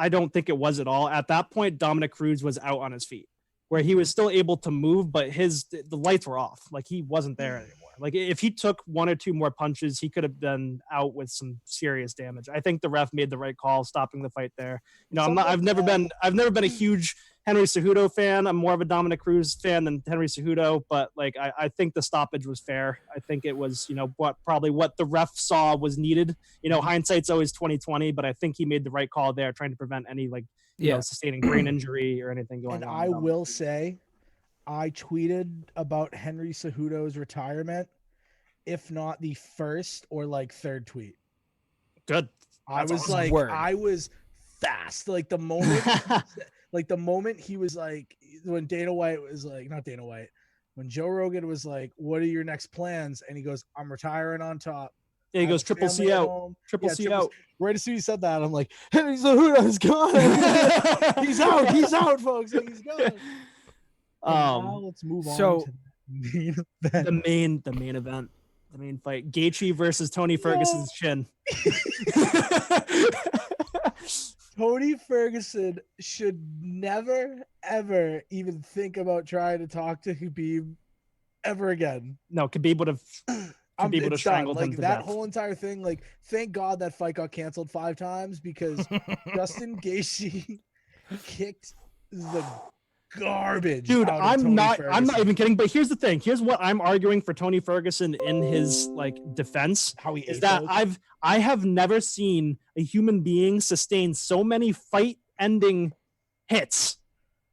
don't think it was at all. At that point, Dominic Cruz was out on his feet, where he was still able to move, but the lights were off. Like he wasn't there anymore. Like if he took 1 or 2 more punches, he could have been out with some serious damage. I think the ref made the right call stopping the fight there. You know, I've never been a huge Henry Cejudo fan. I'm more of a Dominic Cruz fan than Henry Cejudo, but like I think the stoppage was fair. I think it was, you know, what the ref saw was needed. You know, hindsight's always 20/20, but I think he made the right call there, trying to prevent any like you know, sustaining brain injury or anything going on. And I will say, I tweeted about Henry Cejudo's retirement, if not the first or like third tweet. Good. I was awesome. Like, I was fast. Like the moment, he was like, when Dana White was like, not Dana White, when Joe Rogan was like, "What are your next plans?" and he goes, "I'm retiring on top." Yeah, he goes Triple C out. Triple C out. Right as soon as he said that, I'm like, Henry Cejudo's gone. He's out. He's out, folks. Like, he's gone. Now let's move on to the main event. The main fight. Gaethje versus Tony Ferguson's chin. Tony Ferguson should never, ever even think about trying to talk to Khabib ever again. No, Khabib would have strangled him to that death. whole entire thing. Like, thank God that fight got canceled 5 times because Justin Gaethje kicked the garbage. Dude, I'm not even kidding. But here's the thing. Here's what I'm arguing for Tony Ferguson in his like defense. How he is that I have never seen a human being sustain so many fight-ending hits.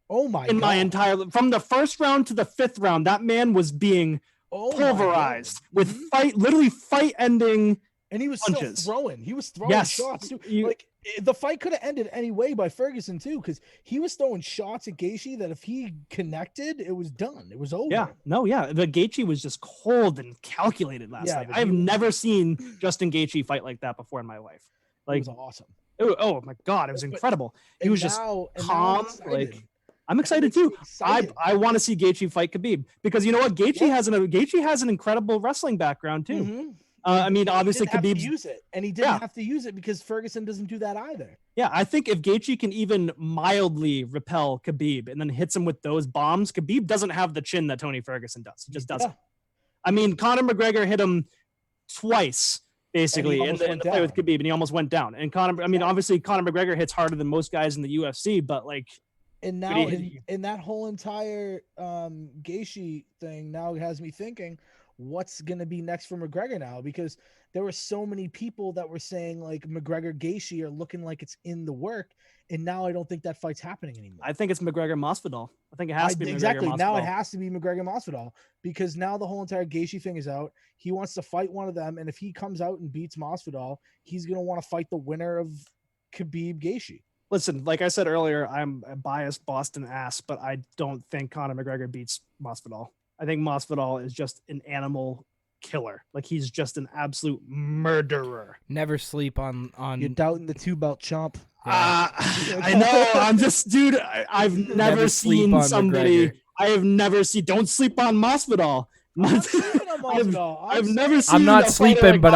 Oh my God. My entire from the first round to the 5th round, that man was being pulverized with literally fight-ending. And he was punches. Still throwing. He was throwing shots. Like the fight could have ended any way by Ferguson too, because he was throwing shots at Gaethje that if he connected, it was done. It was over. Yeah, the Gaethje was just cold and calculated last night. I have never seen Justin Gaethje fight like that before in my life. Like, it was awesome. Oh my God, it was incredible. He was just calm. Like, I'm excited too. I want to see Gaethje fight Khabib because you know what? Gaethje has an incredible wrestling background too. Mm-hmm. I mean, obviously, Khabib use it, and he didn't have to use it because Ferguson doesn't do that either. Yeah, I think if Gaethje can even mildly repel Khabib and then hits him with those bombs, Khabib doesn't have the chin that Tony Ferguson does. He just doesn't. Yeah. I mean, Conor McGregor hit him twice, basically, in the fight with Khabib, and he almost went down. And obviously, Conor McGregor hits harder than most guys in the UFC, but like. And now, in that whole entire Gaethje thing, now has me thinking, what's going to be next for McGregor now? Because there were so many people that were saying like McGregor Gaethje are looking like it's in the work. And now I don't think that fight's happening anymore. I think it's McGregor Masvidal. I think it has to be exactly. McGregor Masvidal. Now it has to be McGregor Masvidal because now the whole entire Gaethje thing is out. He wants to fight one of them. And if he comes out and beats Masvidal, he's going to want to fight the winner of Khabib Gaethje. Listen, like I said earlier, I'm a biased Boston ass, but I don't think Conor McGregor beats Masvidal. I think Masvidal is just an animal killer. Like he's just an absolute murderer. Never sleep on. You're doubting the 2-belt chump. I know. I'm just, dude. I've never seen somebody. McGregor. I have never seen. Don't sleep on Masvidal. I've never seen. I'm not sleeping, but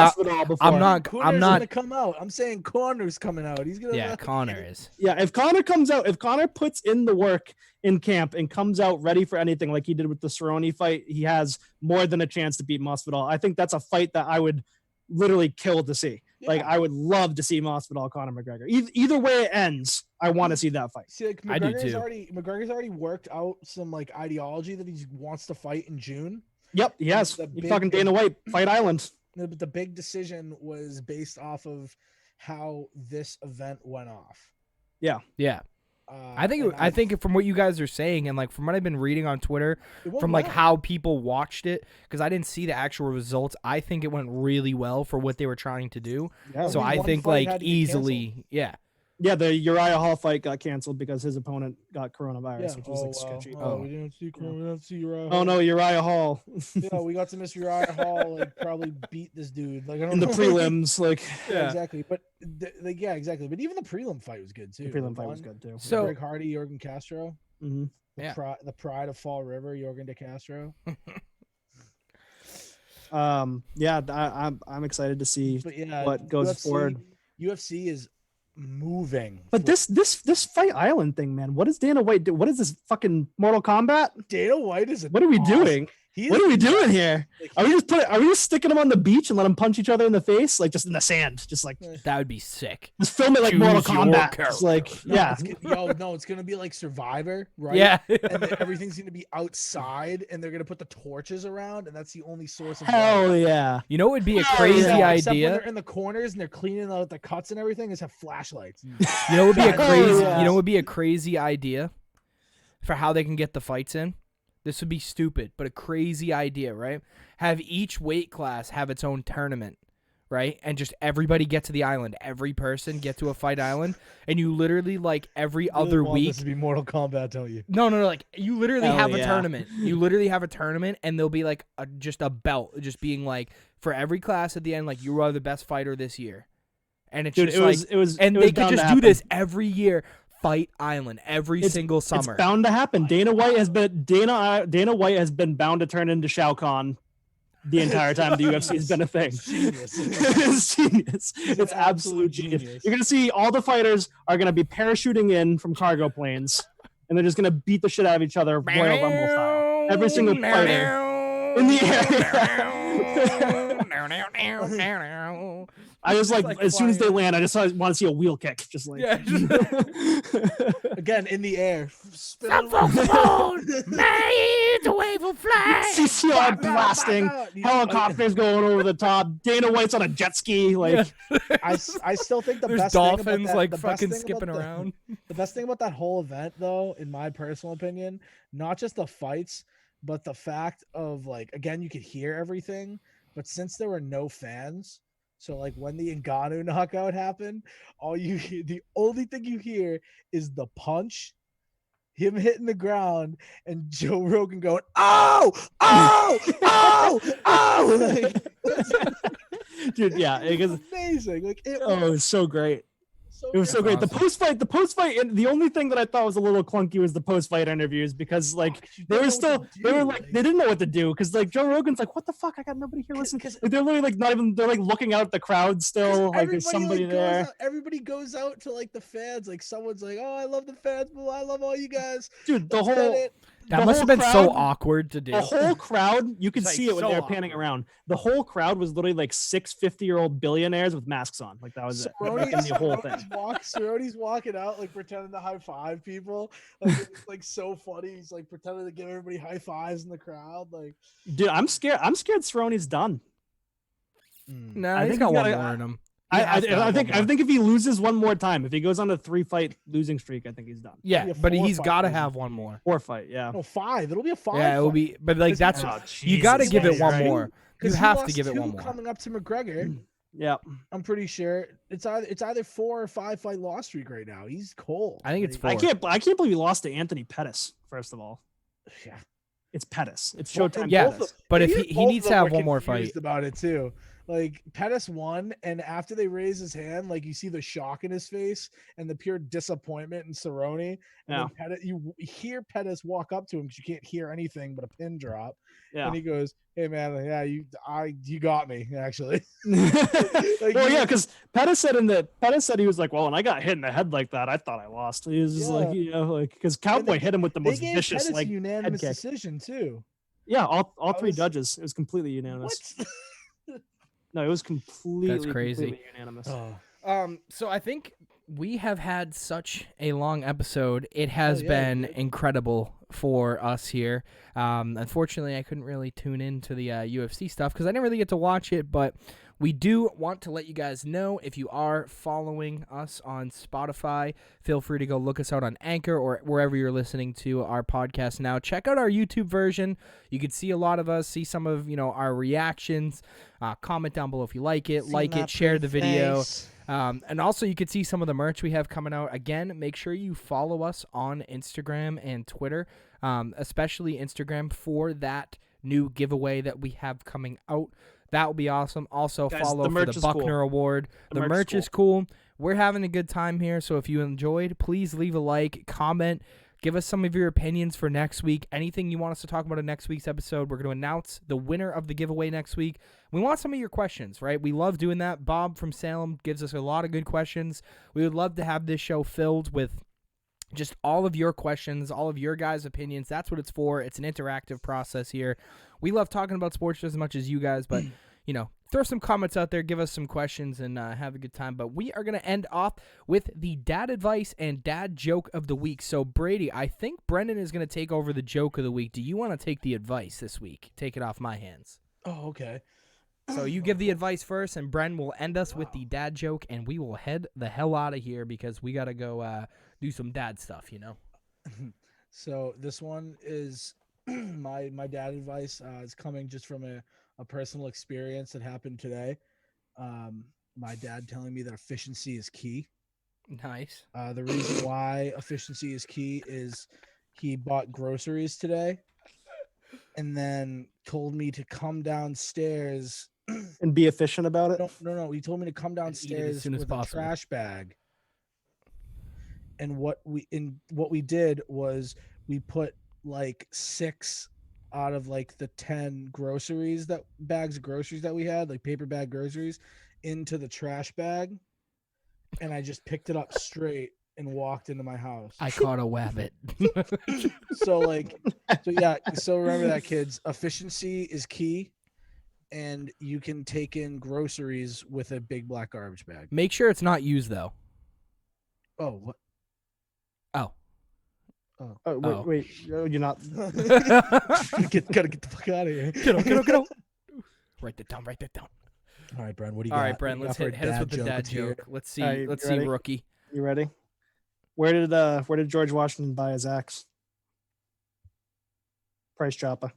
I'm not. Connor's gonna come out. I'm saying Connor's coming out. He's gonna. Yeah, Connor is. Yeah, if Connor comes out, if Connor puts in the work in camp and comes out ready for anything like he did with the Cerrone fight, he has more than a chance to beat Masvidal. I think that's a fight that I would literally kill to see. Yeah. Like I would love to see Masvidal Conor McGregor. Either way it ends, I want to see that fight. See, like, I do too. McGregor's already worked out some like ideology that he wants to fight in June. Yep, yes. You're talking Dana White, Fight Island. But the big decision was based off of how this event went off. Yeah. Yeah. I think from what you guys are saying and like from what I've been reading on Twitter, from like how people watched it, because I didn't see the actual results, I think it went really well for what they were trying to do. Yeah, so I think like easily, Yeah, the Uriah Hall fight got canceled because his opponent got coronavirus, which was like sketchy. We didn't see Uriah Hall. Oh no, Uriah Hall. Yeah, we got to miss Uriah Hall. Like probably beat this dude. Like I don't in know. The prelims, like yeah, exactly. But exactly. But even the prelim fight was good too. The prelim fight was good too. So Greg Hardy, Jorgen Castro. Mm-hmm. The pride of Fall River, Jorgen De Castro. Yeah, I'm excited to see what goes forward. UFC is moving. But this Fight Island thing, man, what does Dana White do? What is this fucking Mortal Kombat? Dana White is what are we doing? What are we doing here? Are we just sticking them on the beach and let them punch each other in the face, like just in the sand, just like that would be sick. Just film it like Mortal Choose your Kombat. character. Just like No, it's gonna be like Survivor, right? Yeah. And then everything's gonna be outside, and they're gonna put the torches around, and that's the only source of light. Hell yeah. You know what would be a Hell crazy yeah. Except when idea? they're in the corners and they're cleaning out the cuts and everything, is have flashlights. You know what would be a Hell crazy yeah. you know what would be a crazy idea for how they can get the fights in? This would be stupid, but a crazy idea, right? Have each weight class have its own tournament, right? And just everybody get to the island. Every person get to a fight island, and you literally like every other week. This to be Mortal Kombat, don't you? No, like you literally Hell have a yeah. tournament. You literally have a tournament, and there'll be like just a belt, just being like for every class at the end, like you are the best fighter this year, and it's Dude, just it was and it they was could bound just to do happen. this every year. Fight Island every single summer. It's bound to happen. Dana White has been bound to turn into Shao Kahn the entire time the UFC has been a thing. Genius. It's genius. He's It's an absolute absolute genius. genius. You're gonna see all the fighters are gonna be parachuting in from cargo planes, and they're just gonna beat the shit out of each other, Royal Rumble style. Every single fighter in the air. I just like as soon as they land, I just want to see a wheel kick, just like Yeah. Again, in the air. Some folks born made to wave a flag. CCR blasting, helicopters going over the top. Dana White's on a jet ski, like I still think the There's best dolphins thing about that, like the best fucking thing skipping about around. The best thing about that whole event, though, in my personal opinion, not just the fights, but the fact of like, again, you could hear everything, but since there were no fans, so like when the Ngannou knockout happened, the only thing you hear is the punch, him hitting the ground, and Joe Rogan going, "Oh, oh, oh, oh!" Like, dude, yeah, it was amazing. Like it was so great. so It was so good. great. awesome. The post fight, and the only thing that I thought was a little clunky was the post fight interviews because like You they don't were know still what to they were do, like they didn't know what to do because like Joe Rogan's like, what the fuck? I got nobody here listening. Like, they're literally like not even they're like looking out at the crowd still. Like there's somebody there. Everybody goes out to like the fans. Like someone's like, "Oh, I love the fans, but I love all you guys." Dude, the Let's whole get it. That the must have whole been so crowd- awkward to do. The whole crowd, you could It's, like, see it when so they were panning awkward. around. The whole crowd was literally like 50-year-old billionaires with masks on. Like that was it. Like, in the whole thing. Cerrone's walking out like pretending to high five people. Like it's like so funny. He's like pretending to give everybody high fives in the crowd. Like, Dude, I'm scared. I'm scared Cerrone's done. No, I he's think got he's one gotta- more in him. I think if he loses one more time, if he goes on a 3-fight losing streak, I think he's done. Yeah, be a but he's 4-fight got to losing have one more. 4-fight, yeah. no, 5. It'll be a 5. Yeah, it will fight. be. But like that's Oh, you got to Jesus give it Christ, one right? more. You 'Cause he have to lost give it 2 one more. coming up to McGregor. Yeah. I'm pretty sure it's either 4 or 5 fight loss streak right now. He's cold. I think it's Like, 4. I can't believe he lost to Anthony Pettis, first of all. Yeah. It's Pettis. It's Well, Showtime Yeah, Pettis. but if Both he of needs to them have were one more confused fight. about it too. Like Pettis won, and after they raise his hand, like you see the shock in his face and the pure disappointment in Cerrone. And Yeah. then Pettis, you hear Pettis walk up to him because you can't hear anything but a pin drop, Yeah. and he goes, "Hey man, yeah, you got me actually." Well, yeah, because Pettis said he was like, well, when I got hit in the head like that, I thought I lost. He was just Yeah. like, you know, like because Cowboy hit him with the They most gave vicious Pettis like a unanimous head kick. decision too. Yeah, all That 3 was- judges. It was completely unanimous. What? No, it was completely crazy. completely unanimous. So I think we have had such a long episode. It has yeah, been dude. incredible for us here. Unfortunately, I couldn't really tune into the UFC stuff because I didn't really get to watch it, but we do want to let you guys know if you are following us on Spotify, feel free to go look us out on Anchor or wherever you're listening to our podcast now. Check out our YouTube version. You can see a lot of us, see some of our reactions. Comment down below if you like it, share the video. And also you can see some of the merch we have coming out. Again, make sure you follow us on Instagram and Twitter, especially Instagram for that new giveaway that we have coming out. That will be awesome. Also, Guys, follow the for merch the is Buckner cool. Award. The merch is cool. We're having a good time here, so if you enjoyed, please leave a like, comment, give us some of your opinions for next week. Anything you want us to talk about in next week's episode, we're going to announce the winner of the giveaway next week. We want some of your questions, right? We love doing that. Bob from Salem gives us a lot of good questions. We would love to have this show filled with just all of your questions, all of your guys' opinions. That's what it's for. It's an interactive process here. We love talking about sports just as much as you guys, but, throw some comments out there, give us some questions, and have a good time. But we are going to end off with the dad advice and dad joke of the week. So, Brady, I think Brendan is going to take over the joke of the week. Do you want to take the advice this week? Take it off my hands. Oh, okay. So you give the advice first, and Bren will end us with the dad joke, and we will head the hell out of here because we got to go do some dad stuff, So this one is my dad advice is coming just from a personal experience that happened today. My dad telling me that efficiency is key. Nice. The reason why efficiency is key is he bought groceries today and then told me to come downstairs and be efficient about it. No. He told me to come downstairs with a trash bag. And what we did was we put like 6 out of like the 10 bags of groceries that we had, like paper bag groceries, into the trash bag. And I just picked it up straight and walked into my house. I caught a wabbit. So remember that, kids. Efficiency is key. And you can take in groceries with a big black garbage bag. Make sure it's not used, though. Oh, what? Oh. Wait. No, you're not. Gotta get the fuck out of here. Get on. Write that down. All right, Bren, what do you got? All right, Bren, let's hit us with the dad joke. Let's see. Right, let's see, ready? rookie. You ready? Where did George Washington buy his axe? Price chopper.